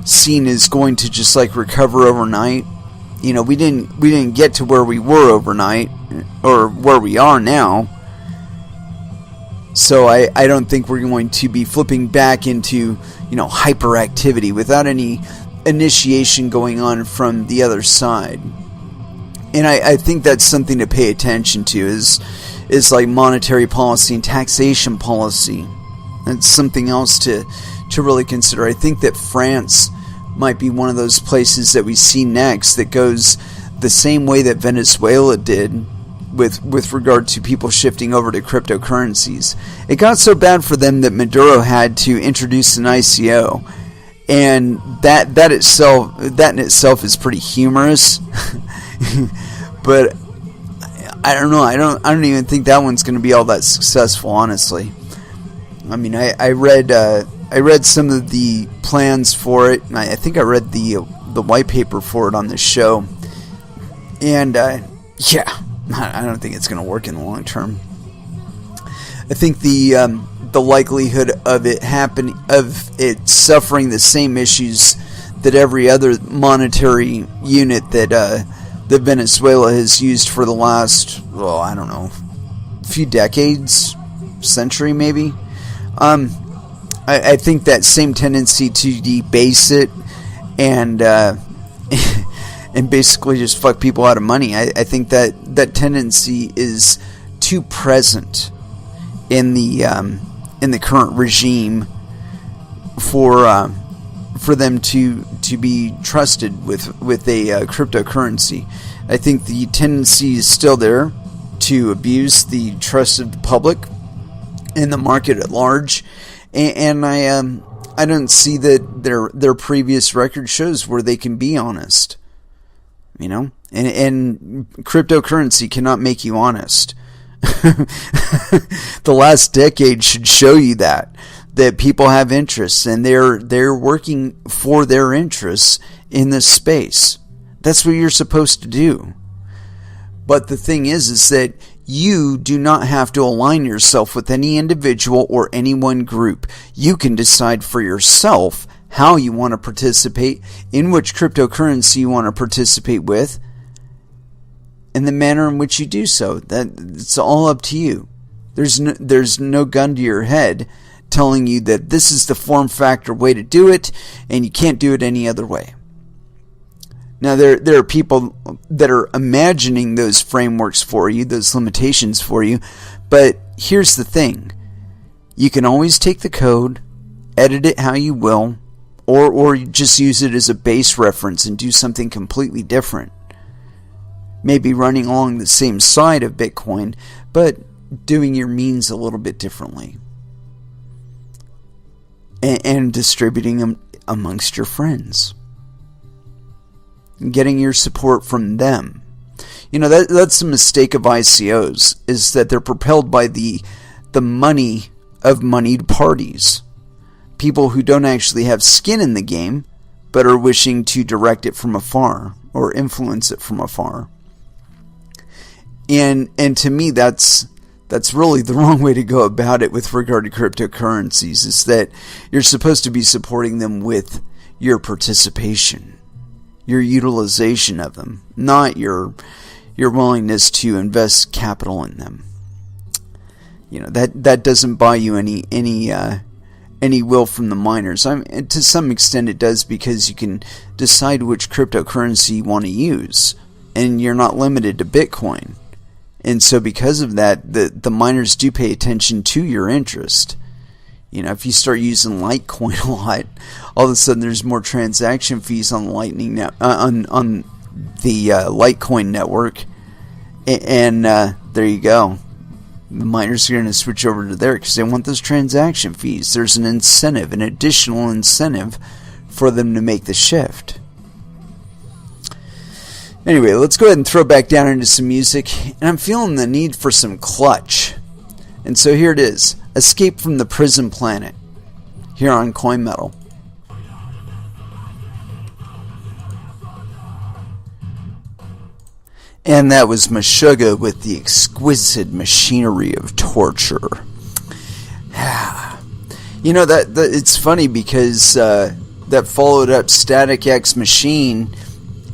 scene is going to just like recover overnight. You know, we didn't get to where we were overnight or where we are now. So I don't think we're going to be flipping back into, you know, hyperactivity without any initiation going on from the other side. And I think that's something to pay attention to, is is like monetary policy and taxation policy. That's something else to really consider. I think that France might be one of those places that we see next that goes the same way that Venezuela did with regard to people shifting over to cryptocurrencies. It got so bad for them that Maduro had to introduce an ICO, and that in itself is pretty humorous. But I don't know. I don't even think that one's going to be all that successful, honestly. I mean, I read some of the plans for it, and I think I read the white paper for it on this show, and yeah, I don't think it's going to work in the long term. I think the likelihood of it suffering the same issues that every other monetary unit that Venezuela has used for the last, well, I don't know, few decades, century maybe. I think that same tendency to debase it and and basically just fuck people out of money. I think that tendency is too present in the current regime for them to be trusted with a cryptocurrency. I think the tendency is still there to abuse the trust of the public and the market at large, and I don't see that their previous record shows where they can be honest, you know, and cryptocurrency cannot make you honest. The last decade should show you that people have interests and they're working for their interests in this space. That's what you're supposed to do. But the thing is that you do not have to align yourself with any individual or any one group. You can decide for yourself how you want to participate, in which cryptocurrency you want to participate with, and the manner in which you do so. It's all up to you. There's no gun to your head telling you that this is the form factor way to do it, and you can't do it any other way. Now, there are people that are imagining those frameworks for you, those limitations for you, but here's the thing. You can always take the code, edit it how you will, or just use it as a base reference and do something completely different. Maybe running along the same side of Bitcoin, but doing your means a little bit differently. And distributing them amongst your friends. Getting your support from them. You know, that's the mistake of ICOs, is that they're propelled by the money of moneyed parties. People who don't actually have skin in the game, but are wishing to direct it from afar, or influence it from afar. And to me, that's really the wrong way to go about it with regard to cryptocurrencies, is that you're supposed to be supporting them with your participation, your utilization of them, not your willingness to invest capital in them. You know, that doesn't buy you any will from the miners. To some extent it does, because you can decide which cryptocurrency you want to use, and you're not limited to Bitcoin. And so because of that, the miners do pay attention to your interest. You know, if you start using Litecoin a lot, all of a sudden there's more transaction fees on Lightning on the Litecoin network, and there you go. The miners are going to switch over to there because they want those transaction fees. There's an incentive, an additional incentive for them to make the shift. Anyway, let's go ahead and throw back down into some music, and I'm feeling the need for some Clutch. And so here it is, Escape from the Prison Planet, here on Coin Metal. And that was Meshuggah with the exquisite machinery of torture. You know, that it's funny because that followed up Static X Machine,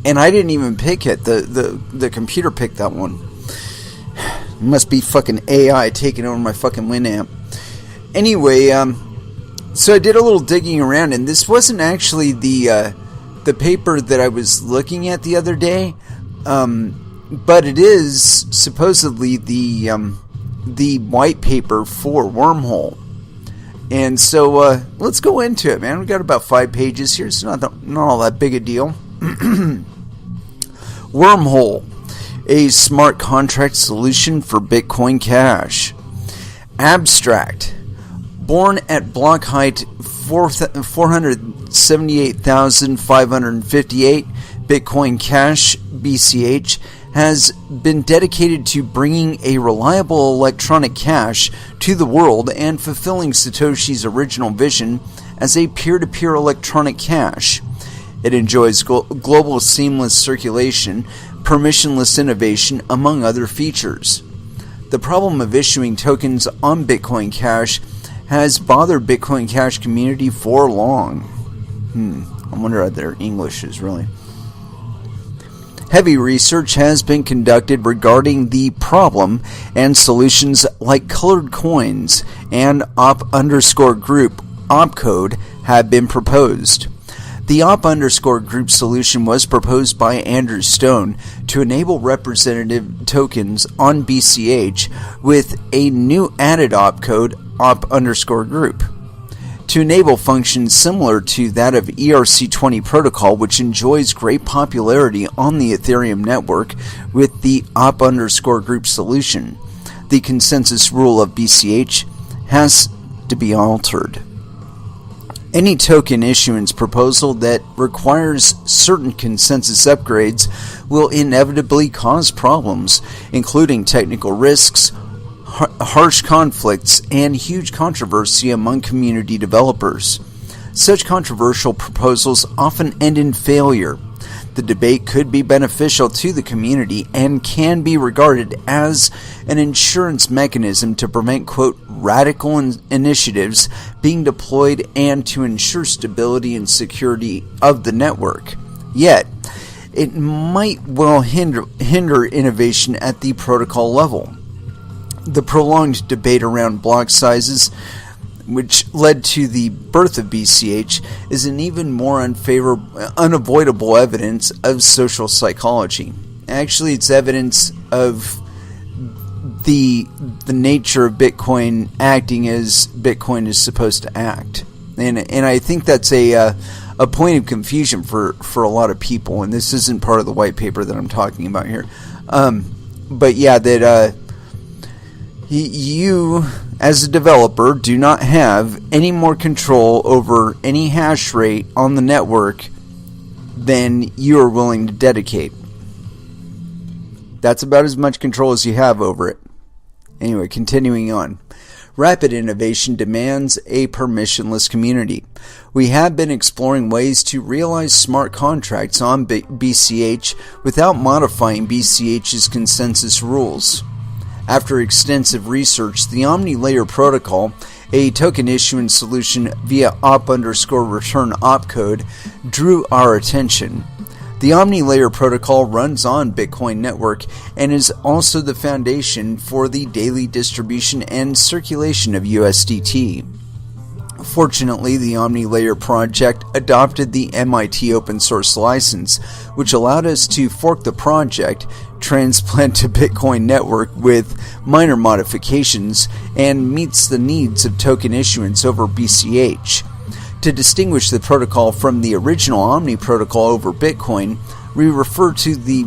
and I didn't even pick it. The computer picked that one. It must be fucking AI taking over my fucking Winamp. Anyway, so I did a little digging around, and this wasn't actually the paper that I was looking at the other day, but it is supposedly the the white paper for Wormhole. And so let's go into it, man. We've got about 5 pages here. It's not all that big a deal. Wormhole, a smart contract solution for Bitcoin Cash. Abstract. Born at block height 478,558, Bitcoin Cash, BCH, has been dedicated to bringing a reliable electronic cash to the world and fulfilling Satoshi's original vision as a peer-to-peer electronic cash. It enjoys global seamless circulation, permissionless innovation, among other features. The problem of issuing tokens on Bitcoin Cash has bothered Bitcoin Cash community for long. I wonder what their English is really. Heavy research has been conducted regarding the problem, and solutions like colored coins and op_group opcode have been proposed. The op_group solution was proposed by Andrew Stone to enable representative tokens on BCH with a new added opcode op_group. To enable functions similar to that of ERC20 protocol, which enjoys great popularity on the Ethereum network with the op_group solution, the consensus rule of BCH has to be altered. Any token issuance proposal that requires certain consensus upgrades will inevitably cause problems, including technical risks, harsh conflicts, and huge controversy among community developers. Such controversial proposals often end in failure. The debate could be beneficial to the community and can be regarded as an insurance mechanism to prevent, quote, radical initiatives being deployed and to ensure stability and security of the network. Yet, it might well hinder innovation at the protocol level. The prolonged debate around block sizes, which led to the birth of BCH, is an even more unavoidable evidence of social psychology. Actually, it's evidence of the nature of Bitcoin acting as Bitcoin is supposed to act. And I think that's a point of confusion for a lot of people, and this isn't part of the white paper that I'm talking about here. But yeah, that you, as a developer, do not have any more control over any hash rate on the network than you are willing to dedicate. That's about as much control as you have over it. Anyway, continuing on. Rapid innovation demands a permissionless community. We have been exploring ways to realize smart contracts on BCH without modifying BCH's consensus rules. After extensive research, the OmniLayer protocol, a token issuance solution via op_return opcode, drew our attention. The OmniLayer protocol runs on Bitcoin network and is also the foundation for the daily distribution and circulation of USDT. Fortunately, the OmniLayer project adopted the MIT open source license, which allowed us to fork the project, transplant to Bitcoin network with minor modifications, and meets the needs of token issuance over BCH. To distinguish the protocol from the original Omni protocol over Bitcoin, we refer to the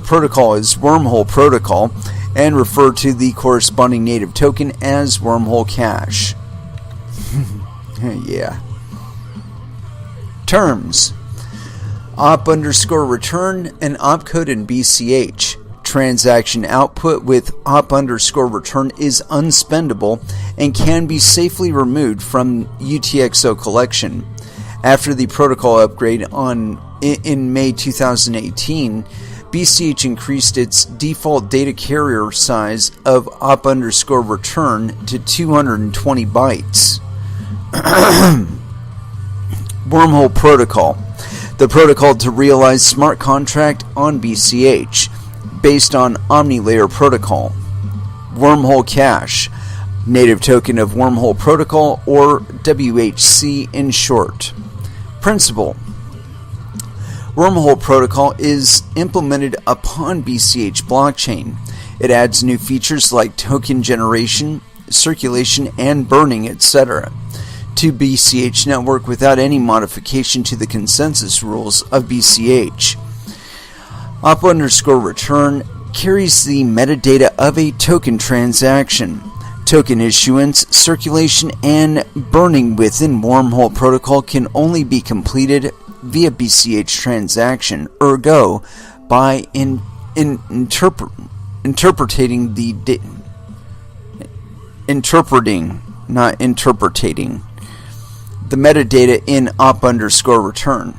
protocol as Wormhole protocol and refer to the corresponding native token as Wormhole Cash. Yeah. Terms: op_return and opcode in BCH. Transaction output with op_return is unspendable and can be safely removed from UTXO collection. After the protocol upgrade in May 2018, BCH increased its default data carrier size of op_return to 220 bytes. Wormhole protocol. The protocol to realize smart contract on BCH, based on OmniLayer protocol. Wormhole Cash, native token of Wormhole protocol, or WHC in short. Principle: Wormhole protocol is implemented upon BCH blockchain. It adds new features like token generation, circulation, and burning, etc. to BCH network without any modification to the consensus rules of BCH. Op_return carries the metadata of a token transaction. Token issuance, circulation, and burning within Wormhole protocol can only be completed via BCH transaction, ergo, by interpreting the metadata in op_return.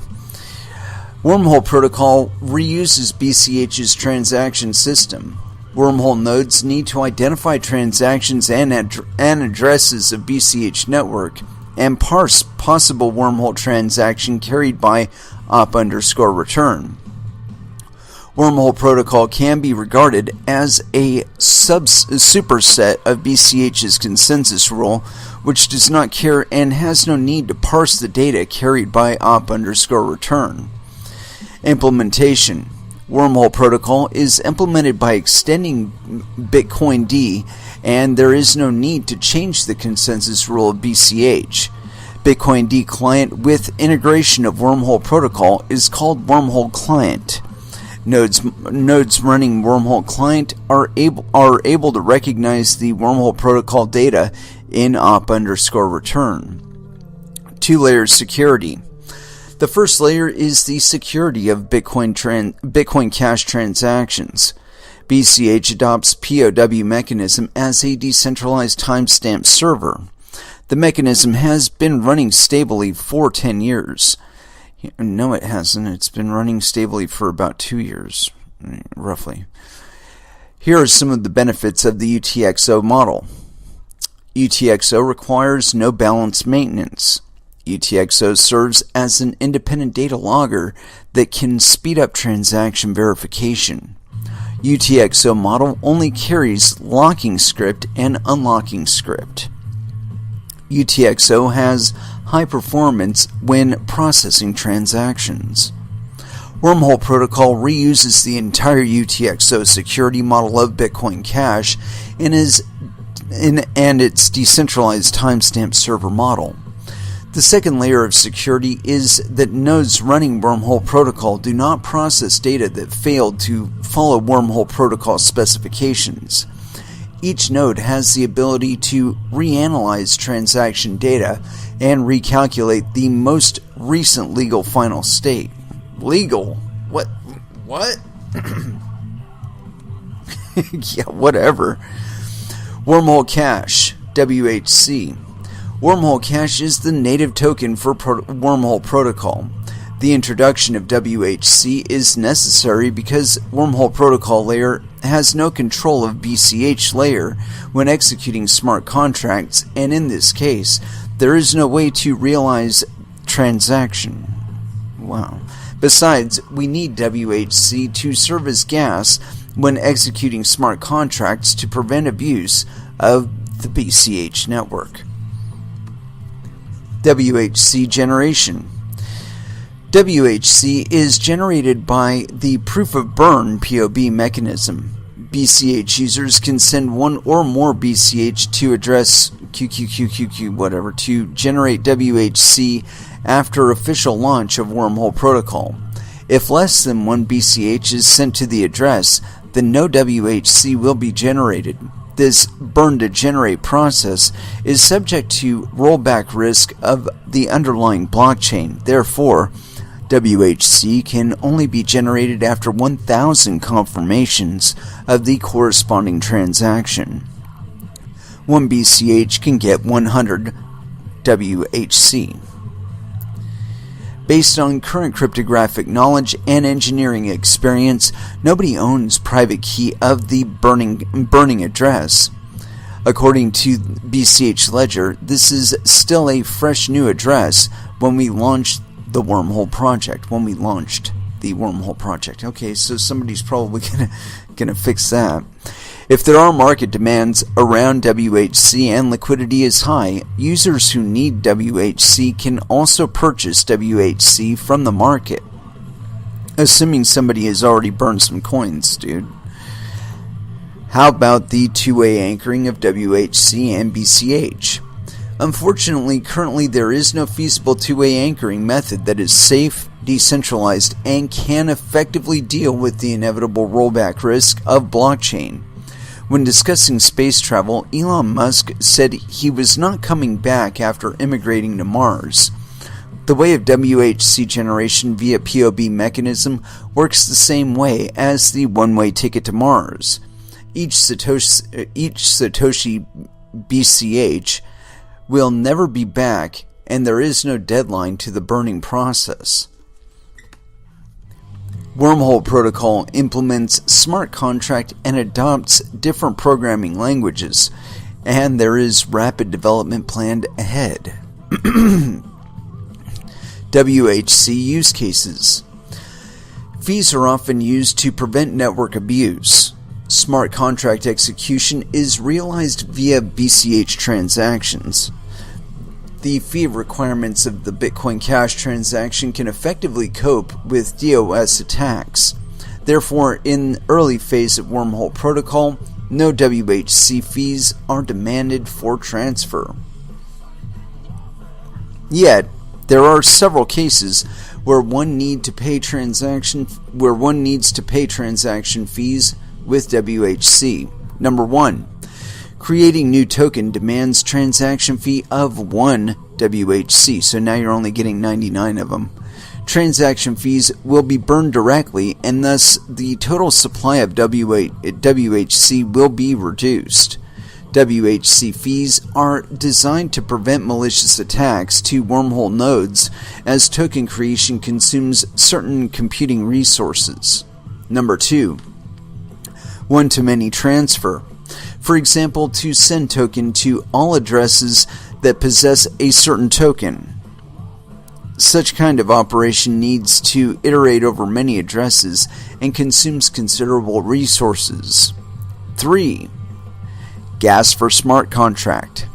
Wormhole protocol reuses BCH's transaction system. Wormhole nodes need to identify transactions and addresses of BCH network and parse possible wormhole transaction carried by op_return. Wormhole protocol can be regarded as a superset of BCH's consensus rule, which does not care and has no need to parse the data carried by op_return. Implementation. Wormhole protocol is implemented by extending Bitcoin D, and there is no need to change the consensus rule of BCH. Bitcoin D client with integration of Wormhole protocol is called Wormhole client. Nodes running Wormhole client are able to recognize the Wormhole protocol data in op_return. 2-layer security. The first layer is the security of Bitcoin Cash transactions. BCH adopts POW mechanism as a decentralized timestamp server. The mechanism has been running stably for 10 years. No, it hasn't. It's been running stably for about 2 years, roughly. Here are some of the benefits of the UTXO model. UTXO requires no balance maintenance. UTXO serves as an independent data logger that can speed up transaction verification. UTXO model only carries locking script and unlocking script. UTXO has high performance when processing transactions. Wormhole protocol reuses the entire UTXO security model of Bitcoin Cash and its decentralized timestamp server model. The second layer of security is that nodes running Wormhole protocol do not process data that failed to follow Wormhole protocol specifications. Each node has the ability to reanalyze transaction data and recalculate the most recent legal final state. Legal? What? Yeah, whatever. Wormhole Cash, WHC. Wormhole Cash is the native token for Wormhole protocol. The introduction of WHC is necessary because Wormhole protocol layer has no control of BCH layer when executing smart contracts, and in this case, there is no way to realize transaction. Wow. Besides, we need WHC to serve as gas when executing smart contracts to prevent abuse of the BCH network. WHC generation. WHC is generated by the proof of burn POB mechanism. BCH users can send one or more BCH to address QQQQQ to generate WHC after official launch of Wormhole protocol. If less than one BCH is sent to the address, then no WHC will be generated. This burn to generate process is subject to rollback risk of the underlying blockchain. Therefore, WHC can only be generated after 1,000 confirmations of the corresponding transaction. One BCH can get 100 WHC. Based on current cryptographic knowledge and engineering experience, nobody owns private key of the burning address. According to BCH Ledger, this is still a fresh new address when we launched the Wormhole project. Okay, so somebody's probably gonna fix that. If there are market demands around WHC and liquidity is high, users who need WHC can also purchase WHC from the market. Assuming somebody has already burned some coins, dude. How about the two-way anchoring of WHC and BCH? Unfortunately, currently there is no feasible two-way anchoring method that is safe, decentralized, and can effectively deal with the inevitable rollback risk of blockchain. When discussing space travel, Elon Musk said he was not coming back after immigrating to Mars. The way of WHC generation via POB mechanism works the same way as the one-way ticket to Mars. Each Satoshi BCH will never be back, and there is no deadline to the burning process. Wormhole Protocol implements smart contract and adopts different programming languages, and there is rapid development planned ahead. WHC use cases. Fees are often used to prevent network abuse. Smart contract execution is realized via BCH transactions. The fee requirements of the Bitcoin Cash transaction can effectively cope with DOS attacks. Therefore, in the early phase of Wormhole Protocol, no WHC fees are demanded for transfer. Yet, there are several cases where one needs to pay transaction fees with WHC. Number 1. Creating new token demands transaction fee of 1 WHC, so now you're only getting 99 of them. Transaction fees will be burned directly, and thus the total supply of WHC will be reduced. WHC fees are designed to prevent malicious attacks to wormhole nodes, as token creation consumes certain computing resources. Number 2. One-to-many transfer. For example, to send token to all addresses that possess a certain token. Such kind of operation needs to iterate over many addresses and consumes considerable resources. 3. Gas for smart contract.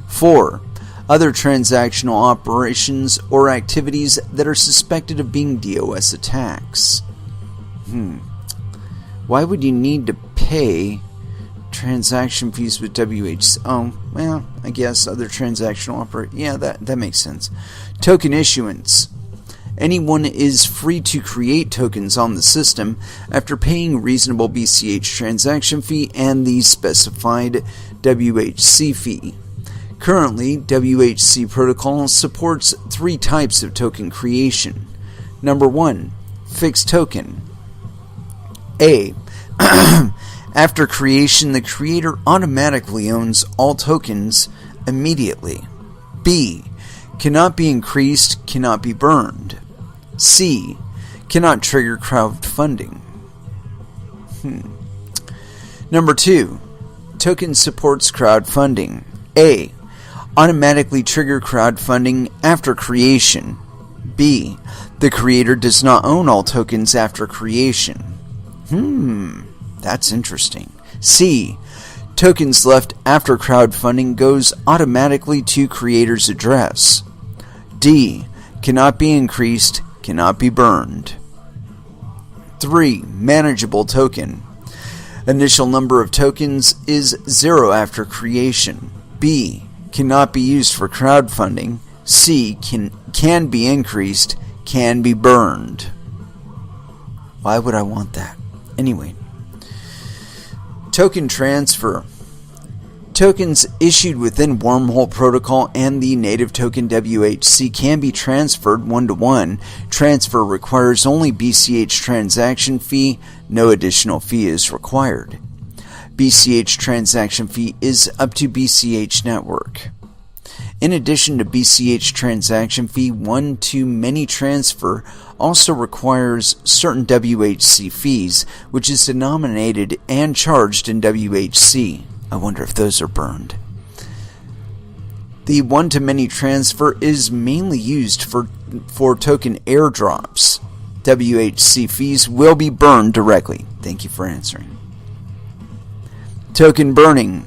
4. Other transactional operations or activities that are suspected of being DOS attacks. Why would you need to pay transaction fees with WHC? Oh, well, I guess other transactional yeah, that makes sense. Token issuance. Anyone is free to create tokens on the system after paying reasonable BCH transaction fee and the specified WHC fee. Currently, WHC protocol supports 3 types of token creation. Number 1, fixed token. A. After creation, the creator automatically owns all tokens immediately. B. Cannot be increased, cannot be burned. C. Cannot trigger crowdfunding. Number 2. Token supports crowdfunding. A. Automatically trigger crowdfunding after creation. B. The creator does not own all tokens after creation. That's interesting. C. Tokens left after crowdfunding goes automatically to creator's address. D. Cannot be increased, cannot be burned. 3. Manageable token. Initial number of tokens is 0 after creation. B. Cannot be used for crowdfunding. C. Can be increased, can be burned. Why would I want that? Anyway. Token transfer. Tokens issued within Wormhole Protocol and the native token WHC can be transferred one-to-one. Transfer requires only BCH transaction fee. No additional fee is required. BCH transaction fee is up to BCH network. In addition to BCH transaction fee, one-to-many transfer also requires certain WHC fees, which is denominated and charged in WHC. I wonder if those are burned. The one-to-many transfer is mainly used for token airdrops. WHC fees will be burned directly. Thank you for answering. Token burning.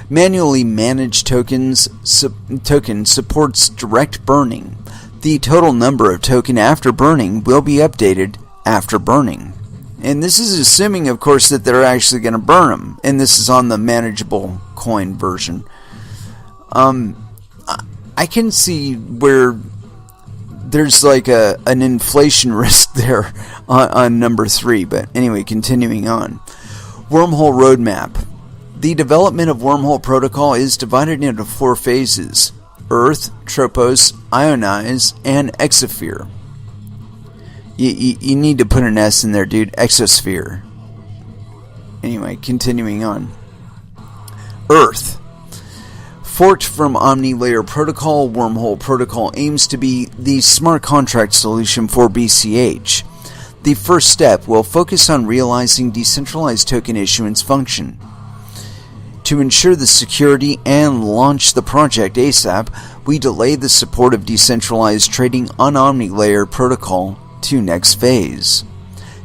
Manually managed token supports direct burning. The total number of token after burning will be updated after burning. And this is assuming, of course, that they're actually going to burn them. And this is on the manageable coin version. I can see where there's like an inflation risk there on number 3. But anyway, continuing on. Wormhole roadmap. The development of Wormhole protocol is divided into 4 phases: Earth, Tropos, Ionize, and Exosphere. You need to put an S in there, dude. Exosphere. Anyway, continuing on. Earth. Forked from OmniLayer protocol, Wormhole protocol aims to be the smart contract solution for BCH. The first step will focus on realizing decentralized token issuance function. To ensure the security and launch the project ASAP, we delay the support of decentralized trading on OmniLayer protocol to next phase.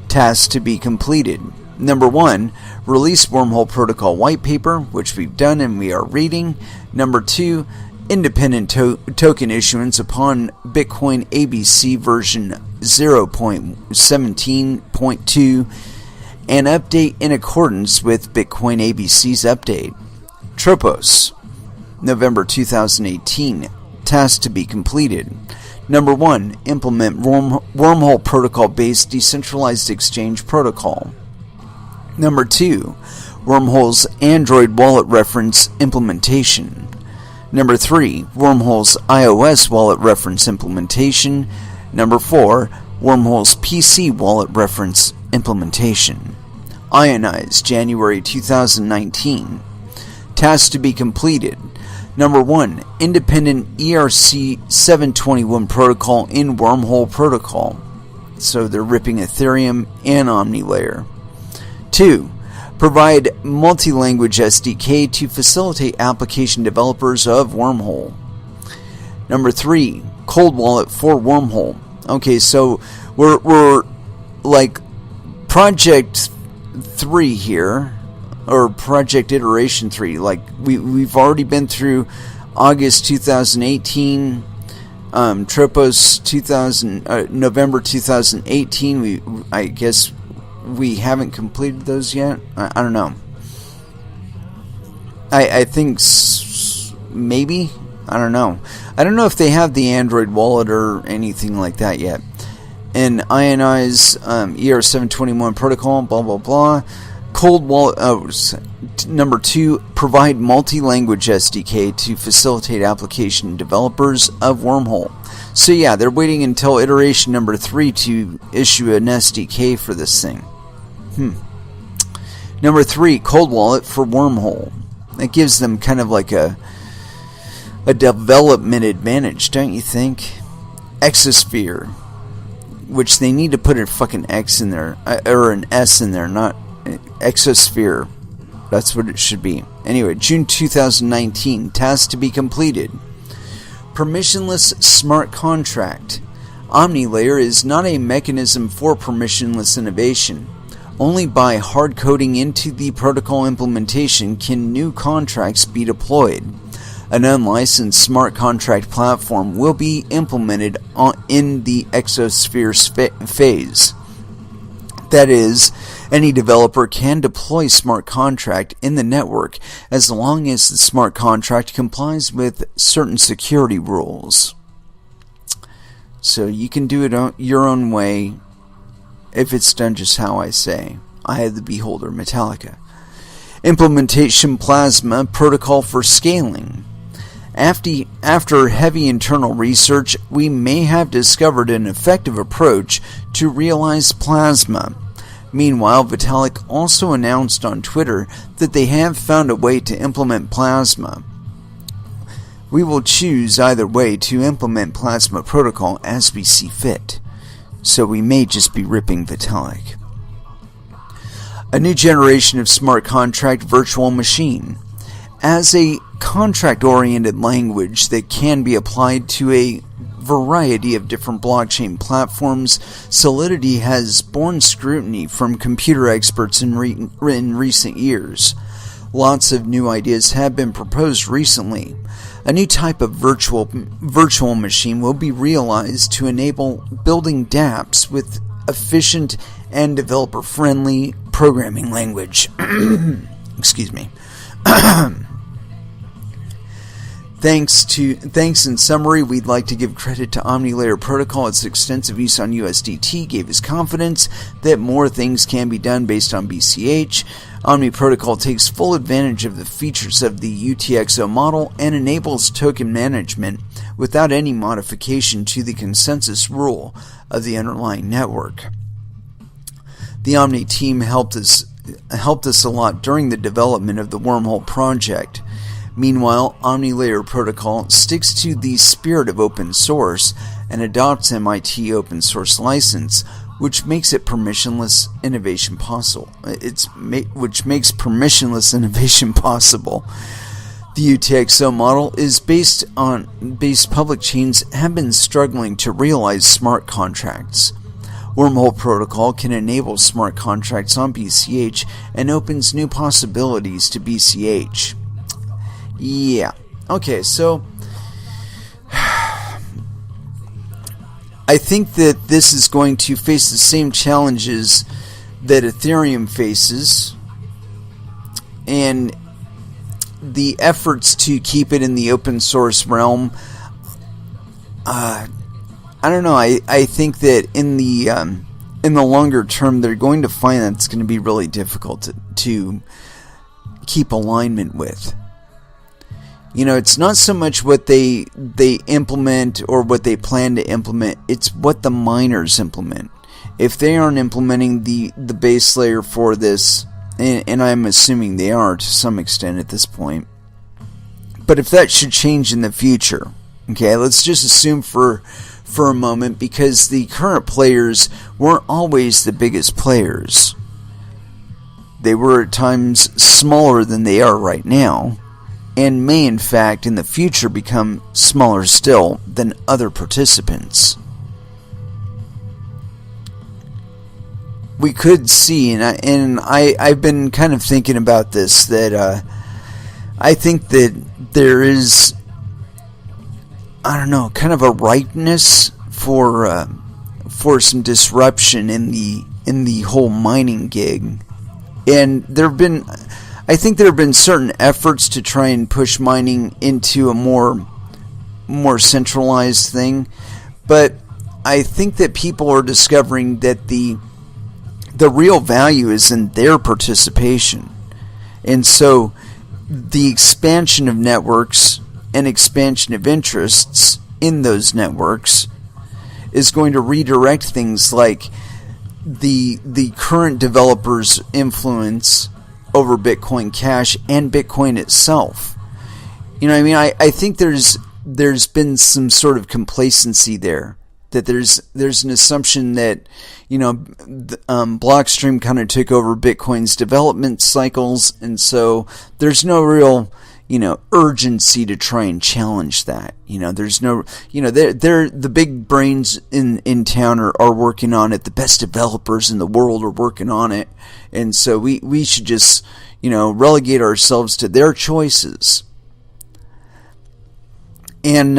Tasks to be completed. Number 1, release Wormhole protocol white paper, which we've done and we are reading. Number 2, independent token issuance upon Bitcoin ABC version 0.17.2 and update in accordance with Bitcoin ABC's update. Tropos, November 2018. Task to be completed. Number 1, implement Wormhole protocol-based decentralized exchange protocol. Number 2, Wormhole's Android wallet reference implementation. Number 3, Wormhole's iOS wallet reference implementation. Number 4, Wormhole's PC wallet reference implementation. Ionize, January 2019. Tasks to be completed. Number 1, independent ERC 721 protocol in Wormhole protocol. So they're ripping Ethereum and OmniLayer. 2, provide multi-language SDK to facilitate application developers of Wormhole. Number 3, cold wallet for Wormhole. Okay, so we're like project 3 here, or project iteration 3. Like we've already been through August 2018, Tropos November 2018. I guess we haven't completed those yet. I don't know. I think maybe. I don't know. I don't know if they have the Android wallet or anything like that yet. And Ionize ER721 protocol, blah blah blah. Cold wallet. Number 2, provide multi-language SDK to facilitate application developers of Wormhole. So yeah, they're waiting until iteration number 3 to issue an SDK for this thing. Number 3, cold wallet for Wormhole. That gives them kind of like a development advantage, don't you think? Exosphere, which they need to put a fucking X in there, or an S in there, not Exosphere. That's what it should be. Anyway, June 2019, tasks to be completed. Permissionless smart contract. OmniLayer is not a mechanism for permissionless innovation. Only by hard coding into the protocol implementation can new contracts be deployed. An unlicensed smart contract platform will be implemented in the Exosphere phase. That is, any developer can deploy smart contract in the network as long as the smart contract complies with certain security rules. So you can do it your own way if it's done just how I say. Eye of the Beholder, Metallica. Implementation Plasma protocol for scaling. After heavy internal research, we may have discovered an effective approach to realize Plasma. Meanwhile, Vitalik also announced on Twitter that they have found a way to implement Plasma. We will choose either way to implement Plasma protocol as we see fit. So we may just be ripping Vitalik. A new generation of smart contract virtual machine. As a contract-oriented language that can be applied to a variety of different blockchain platforms, Solidity has borne scrutiny from computer experts in recent years. Lots of new ideas have been proposed recently. A new type of virtual machine will be realized to enable building dApps with efficient, and developer-friendly programming language. Excuse me. Thanks in summary, we'd like to give credit to OmniLayer Protocol. Its extensive use on USDT gave us confidence that more things can be done based on BCH. Omni Protocol takes full advantage of the features of the UTXO model and enables token management without any modification to the consensus rule of the underlying network. The Omni team helped us a lot during the development of the Wormhole project. Meanwhile, OmniLayer Protocol sticks to the spirit of open source and adopts MIT open source license, which makes it permissionless innovation possible. Which makes permissionless innovation possible. The UTXO model is based public chains have been struggling to realize smart contracts. Wormhole Protocol can enable smart contracts on BCH and opens new possibilities to BCH. Yeah. Okay, so I think that this is going to face the same challenges that Ethereum faces, and the efforts to keep it in the open source realm. I don't know. I think that in the longer term, they're going to find that it's going to be really difficult to keep alignment with. You know, it's not so much what they implement or what they plan to implement, it's what the miners implement. If they aren't implementing the base layer for this, and I'm assuming they are to some extent at this point, but if that should change in the future, okay, let's just assume for a moment, because the current players weren't always the biggest players. They were at times smaller than they are right now, and may in fact in the future become smaller still than other participants. We could see, and I've been kind of thinking about this, that I think that there is, I don't know, kind of a ripeness for some disruption in the whole mining gig, and I think there have been certain efforts to try and push mining into a more centralized thing, but I think that people are discovering that the real value is in their participation, and so the expansion of networks and expansion of interests in those networks is going to redirect things like the current developers' influence over Bitcoin Cash and Bitcoin itself. You know what I mean? I think there's been some sort of complacency there. That there's an assumption that, you know, Blockstream kind of took over Bitcoin's development cycles, and so there's no real, you know, urgency to try and challenge that. You know, there's no, you know, they're the big brains in town are working on it. The best developers in the world are working on it, and so we should just, you know, relegate ourselves to their choices. And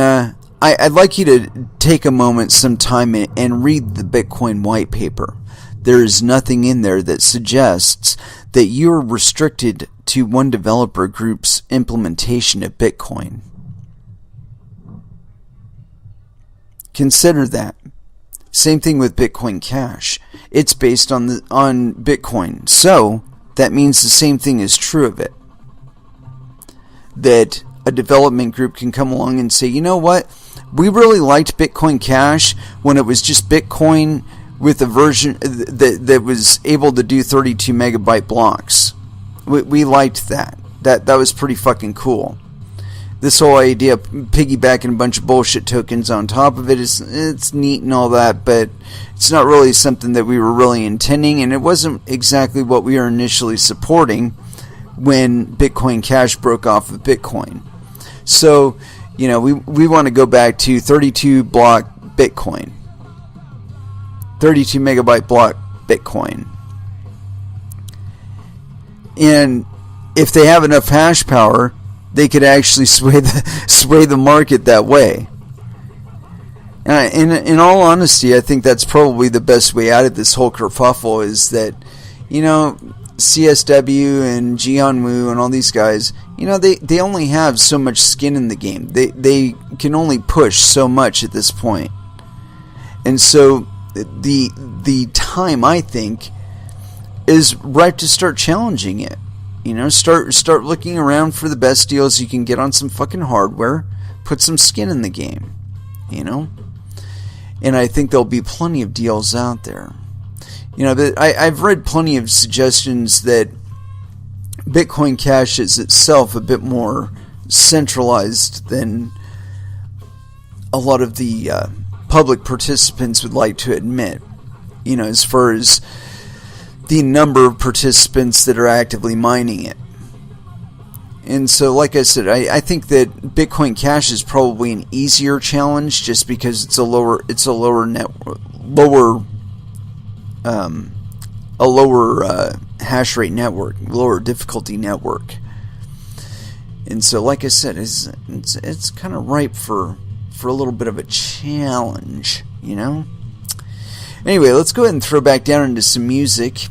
I'd like you to take a moment sometime and read the Bitcoin white paper. There is nothing in there that suggests that you are restricted to one developer group's implementation of Bitcoin. Consider that. Same thing with Bitcoin Cash. It's based on Bitcoin, so that means the same thing is true of it. That a development group can come along and say, you know what? We really liked Bitcoin Cash when it was just Bitcoin with a version that was able to do 32 megabyte blocks. We liked that. That was pretty fucking cool. This whole idea of piggybacking a bunch of bullshit tokens on top of it's neat and all that, but it's not really something that we were really intending, and it wasn't exactly what we were initially supporting when Bitcoin Cash broke off of Bitcoin. So, you know, we want to go back to 32 block Bitcoin. 32 megabyte block Bitcoin. And if they have enough hash power, they could actually sway the market that way. In all honesty, I think that's probably the best way out of this whole kerfuffle is that, CSW and Jianwu and all these guys, they only have so much skin in the game. They can only push so much at this point. And so the time, I think, is right to start challenging it. Start looking around for the best deals you can get on some fucking hardware. Put some skin in the game, And I think there'll be plenty of deals out there. I've read plenty of suggestions that Bitcoin Cash is itself a bit more centralized than a lot of the public participants would like to admit. As far as the number of participants that are actively mining it. And so, like I said, I think that Bitcoin Cash is probably an easier challenge just because it's a lower hash rate network, lower difficulty network. And so, like I said, it's kind of ripe for a little bit of a challenge, Anyway, let's go ahead and throw back down into some music.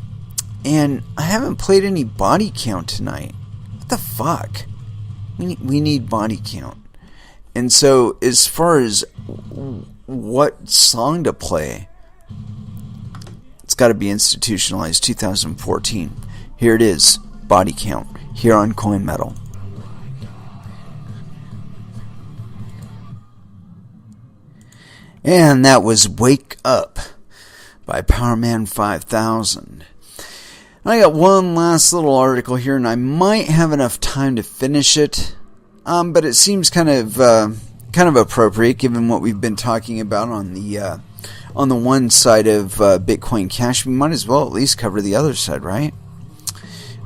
And I haven't played any body count tonight. What the fuck? We need body count. And so, as far as what song to play, it's got to be Institutionalized 2014. Here it is, Body Count, here on Coin Metal. And that was Wake Up by Powerman 5000. I got one last little article here, and I might have enough time to finish it, but it seems kind of appropriate given what we've been talking about on the one side of Bitcoin Cash. We might as well at least cover the other side, right?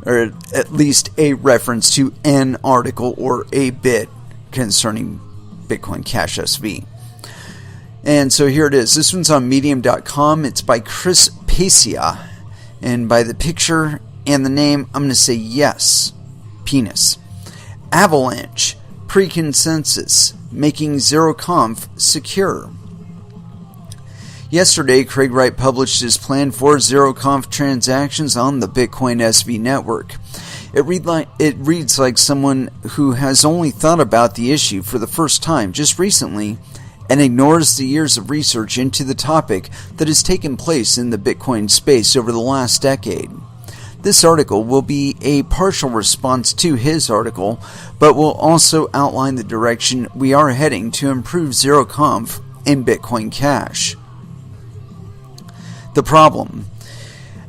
Or at least a reference to an article or a bit concerning Bitcoin Cash SV. And so here it is. This one's on Medium.com. It's by Chris Pacia. And by the picture and the name, I'm going to say yes. Penis. Avalanche. Pre-consensus. Making ZeroConf secure. Yesterday, Craig Wright published his plan for ZeroConf transactions on the Bitcoin SV network. It reads like someone who has only thought about the issue for the first time just recently and ignores the years of research into the topic that has taken place in the Bitcoin space over the last decade. This article will be a partial response to his article, but will also outline the direction we are heading to improve ZeroConf in Bitcoin Cash. The problem.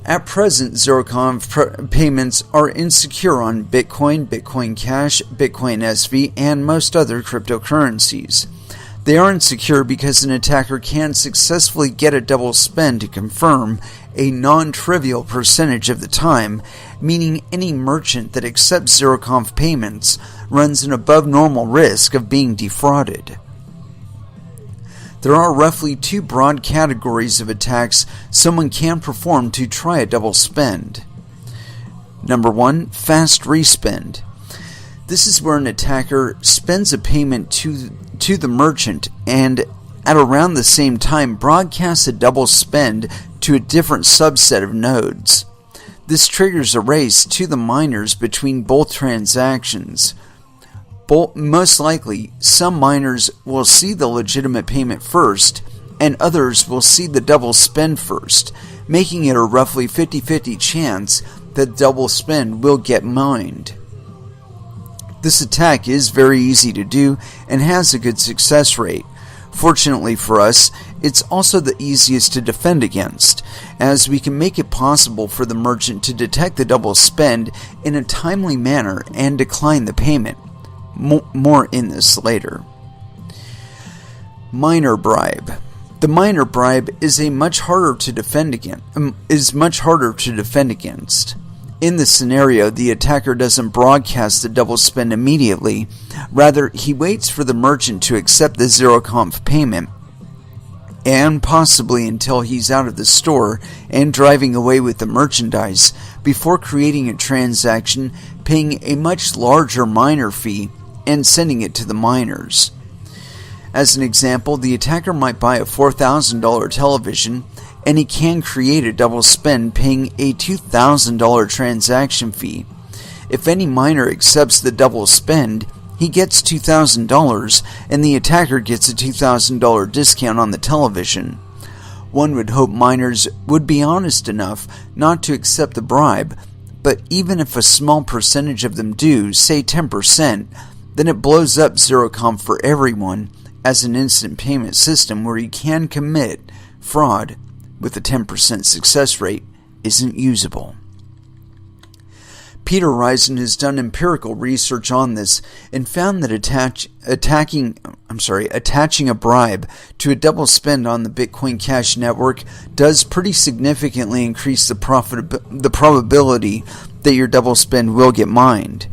At present, ZeroConf payments are insecure on Bitcoin, Bitcoin Cash, Bitcoin SV, and most other cryptocurrencies. They are insecure because an attacker can successfully get a double spend to confirm a non-trivial percentage of the time, meaning any merchant that accepts ZeroConf payments runs an above normal risk of being defrauded. There are roughly two broad categories of attacks someone can perform to try a double spend. Number 1, fast respend. This is where an attacker spends a payment to the merchant and at around the same time broadcasts a double spend to a different subset of nodes. This triggers a race to the miners between both transactions. Most likely, some miners will see the legitimate payment first, and others will see the double spend first, making it a roughly 50-50 chance that double spend will get mined. This attack is very easy to do and has a good success rate. Fortunately for us, it's also the easiest to defend against, as we can make it possible for the merchant to detect the double spend in a timely manner and decline the payment. More in this later. Miner bribe. The miner bribe is much harder to defend against. In this scenario, the attacker doesn't broadcast the double spend immediately. Rather, he waits for the merchant to accept the ZeroConf payment, and possibly until he's out of the store and driving away with the merchandise, before creating a transaction, paying a much larger miner fee, and sending it to the miners. As an example, the attacker might buy a $4,000 television, and he can create a double spend paying a $2,000 transaction fee. If any miner accepts the double spend, he gets $2,000, and the attacker gets a $2,000 discount on the television. One would hope miners would be honest enough not to accept the bribe, but even if a small percentage of them do, say 10%, then it blows up ZeroConf for everyone as an instant payment system where you can commit fraud with a 10% success rate isn't usable. Peter Risen has done empirical research on this and found that attaching a bribe to a double spend on the Bitcoin Cash network does pretty significantly increase the probability that your double spend will get mined.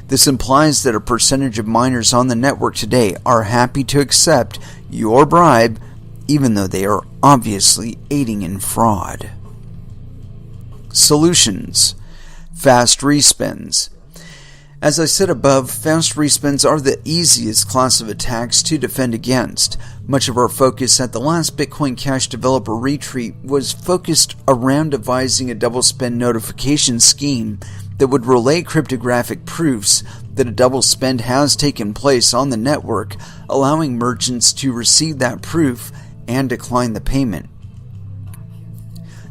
This implies that a percentage of miners on the network today are happy to accept your bribe, even though they are obviously aiding in fraud. Solutions. Fast respends. As I said above, fast respends are the easiest class of attacks to defend against. Much of our focus at the last Bitcoin Cash developer retreat was focused around devising a double spend notification scheme that would relay cryptographic proofs that a double spend has taken place on the network, allowing merchants to receive that proof and decline the payment.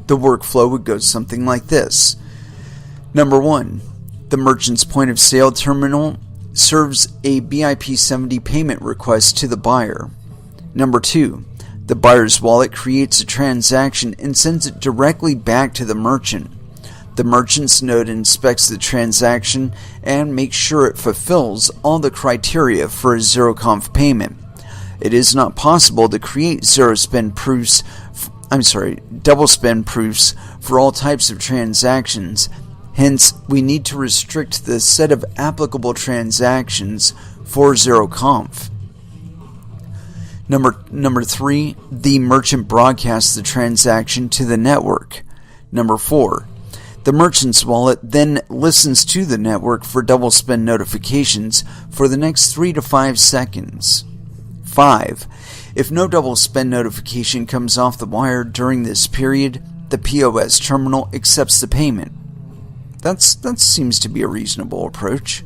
The workflow would go something like this. Number 1. The merchant's point of sale terminal serves a BIP70 payment request to the buyer. Number 2. The buyer's wallet creates a transaction and sends it directly back to the merchant. The merchant's node inspects the transaction and makes sure it fulfills all the criteria for a ZeroConf payment. It is not possible to create double spend proofs for all types of transactions. Hence, we need to restrict the set of applicable transactions for ZeroConf. Number 3, the merchant broadcasts the transaction to the network. Number 4, the merchant's wallet then listens to the network for double spend notifications for the next 3 to 5 seconds. 5. If no double spend notification comes off the wire during this period, the POS terminal accepts the payment. That seems to be a reasonable approach.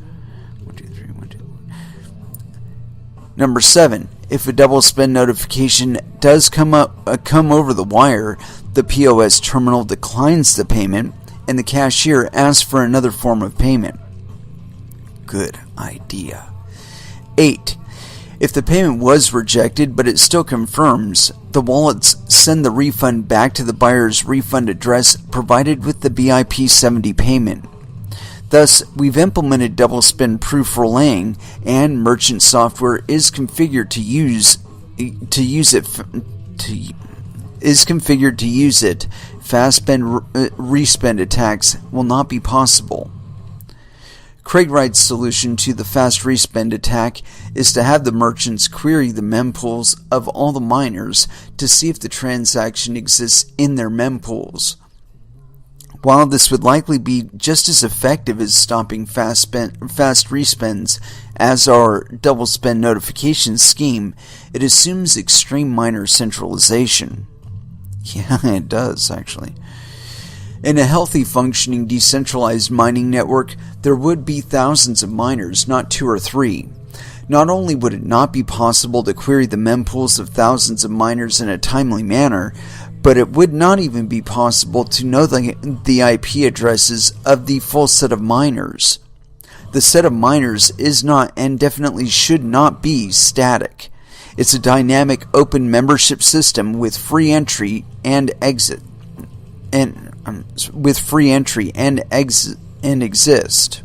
1, 2, 3, 1, 2. Number 7. If a double spend notification does come over the wire, the POS terminal declines the payment, and the cashier asks for another form of payment. Good idea. 8. If the payment was rejected but it still confirms, the wallets send the refund back to the buyer's refund address provided with the BIP70 payment. Thus, we've implemented double spend proof relaying, and merchant software is configured to use it. Fast spend respend attacks will not be possible. Craig Wright's solution to the fast respend attack is to have the merchants query the mempools of all the miners to see if the transaction exists in their mempools. While this would likely be just as effective as stopping fast respends as our double spend notification scheme, it assumes extreme miner centralization. Yeah, it does, actually. In a healthy, functioning, decentralized mining network, there would be thousands of miners, not 2 or 3. Not only would it not be possible to query the mempools of thousands of miners in a timely manner, but it would not even be possible to know the IP addresses of the full set of miners. The set of miners is not, and definitely should not be, static. It's a dynamic open membership system with free entry and exit, exist.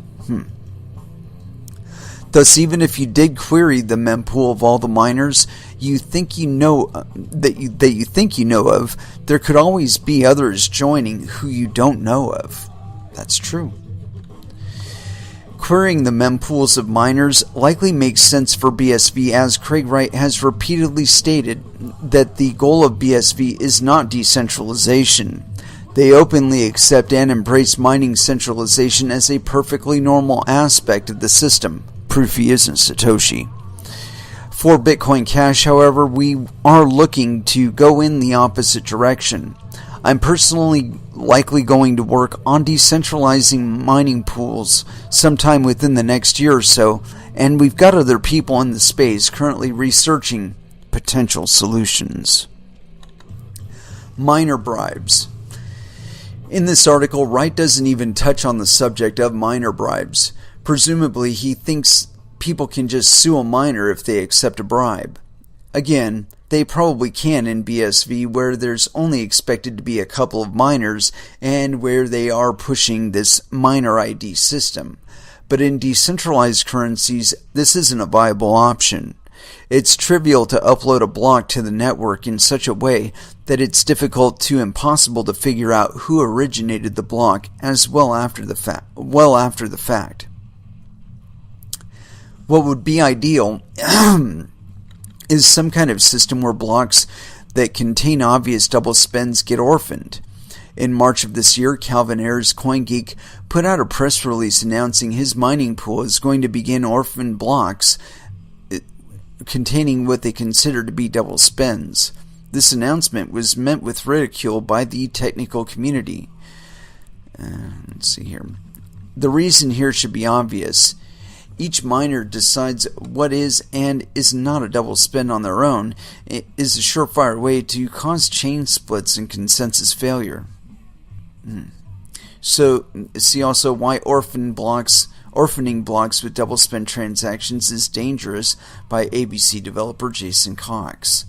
Thus, even if you did query the mempool of all the miners you think you know of, there could always be others joining who you don't know of. That's true. Querying the mempools of miners likely makes sense for BSV, as Craig Wright has repeatedly stated that the goal of BSV is not decentralization. They openly accept and embrace mining centralization as a perfectly normal aspect of the system. Proof he isn't Satoshi. For Bitcoin Cash, however, we are looking to go in the opposite direction. I'm personally likely going to work on decentralizing mining pools sometime within the next year or so, and we've got other people in the space currently researching potential solutions. Miner bribes. In this article, Wright doesn't even touch on the subject of miner bribes. Presumably, he thinks people can just sue a miner if they accept a bribe. Again, they probably can in BSV, where there's only expected to be a couple of miners and where they are pushing this miner ID system. But in decentralized currencies, this isn't a viable option. It's trivial to upload a block to the network in such a way that it's difficult to impossible to figure out who originated the block as well after the fact. What would be ideal is some kind of system where blocks that contain obvious double spends get orphaned. In March of this year, Calvin Ayers, CoinGeek, put out a press release announcing his mining pool is going to begin orphan blocks containing what they consider to be double spends. This announcement was met with ridicule by the technical community. Let's see here. The reason here should be obvious. Each miner decides what is and is not a double spend on their own. It is a surefire way to cause chain splits and consensus failure. So, see also why orphaning blocks with double spend transactions is dangerous by ABC developer Jason Cox.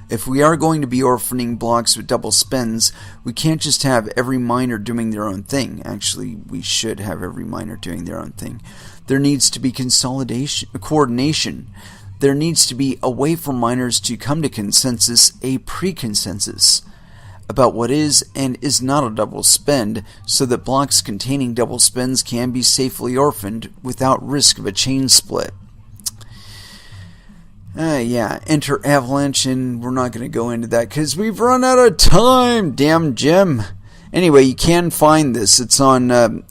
If we are going to be orphaning blocks with double spends, we can't just have every miner doing their own thing. Actually, we should have every miner doing their own thing. There needs to be coordination. There needs to be a way for miners to come to consensus, a pre-consensus, about what is and is not a double spend, so that blocks containing double spends can be safely orphaned without risk of a chain split. Enter Avalanche, and we're not going to go into that because we've run out of time, damn Jim. Anyway, you can find this. It's on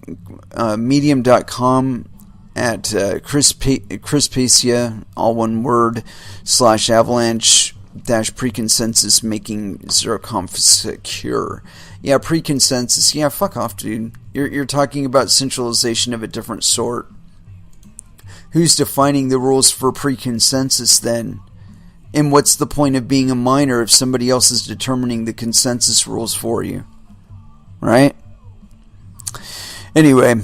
medium.com at Chris Pacia, all one word, /avalanche -preconsensus making zeroconf secure. Yeah, preconsensus. Yeah, fuck off, dude. You're talking about centralization of a different sort. Who's defining the rules for pre-consensus then? And what's the point of being a miner if somebody else is determining the consensus rules for you? Right? Anyway,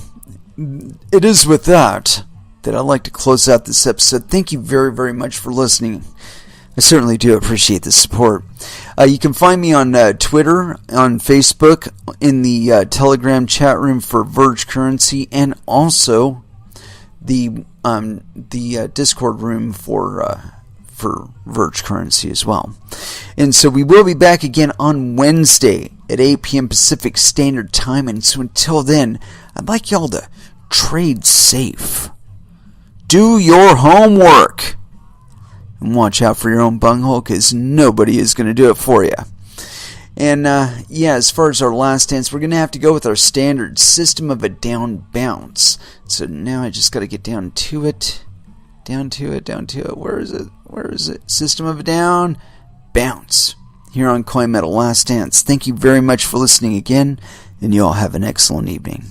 it is with that I'd like to close out this episode. Thank you very, very much for listening. I certainly do appreciate the support. You can find me on Twitter, on Facebook, in the Telegram chat room for Verge Currency, and also the Discord room for Verge Currency as well. And so we will be back again on Wednesday at 8 p.m. Pacific Standard Time. And so until then, I'd like y'all to trade safe. Do your homework. And watch out for your own bunghole, because nobody is going to do it for you. And as far as our last dance, we're going to have to go with our standard System of a Down bounce. So now I just got to get down to it. Where is it? System of a Down bounce. Here on Coin Metal Last Dance. Thank you very much for listening again, and you all have an excellent evening.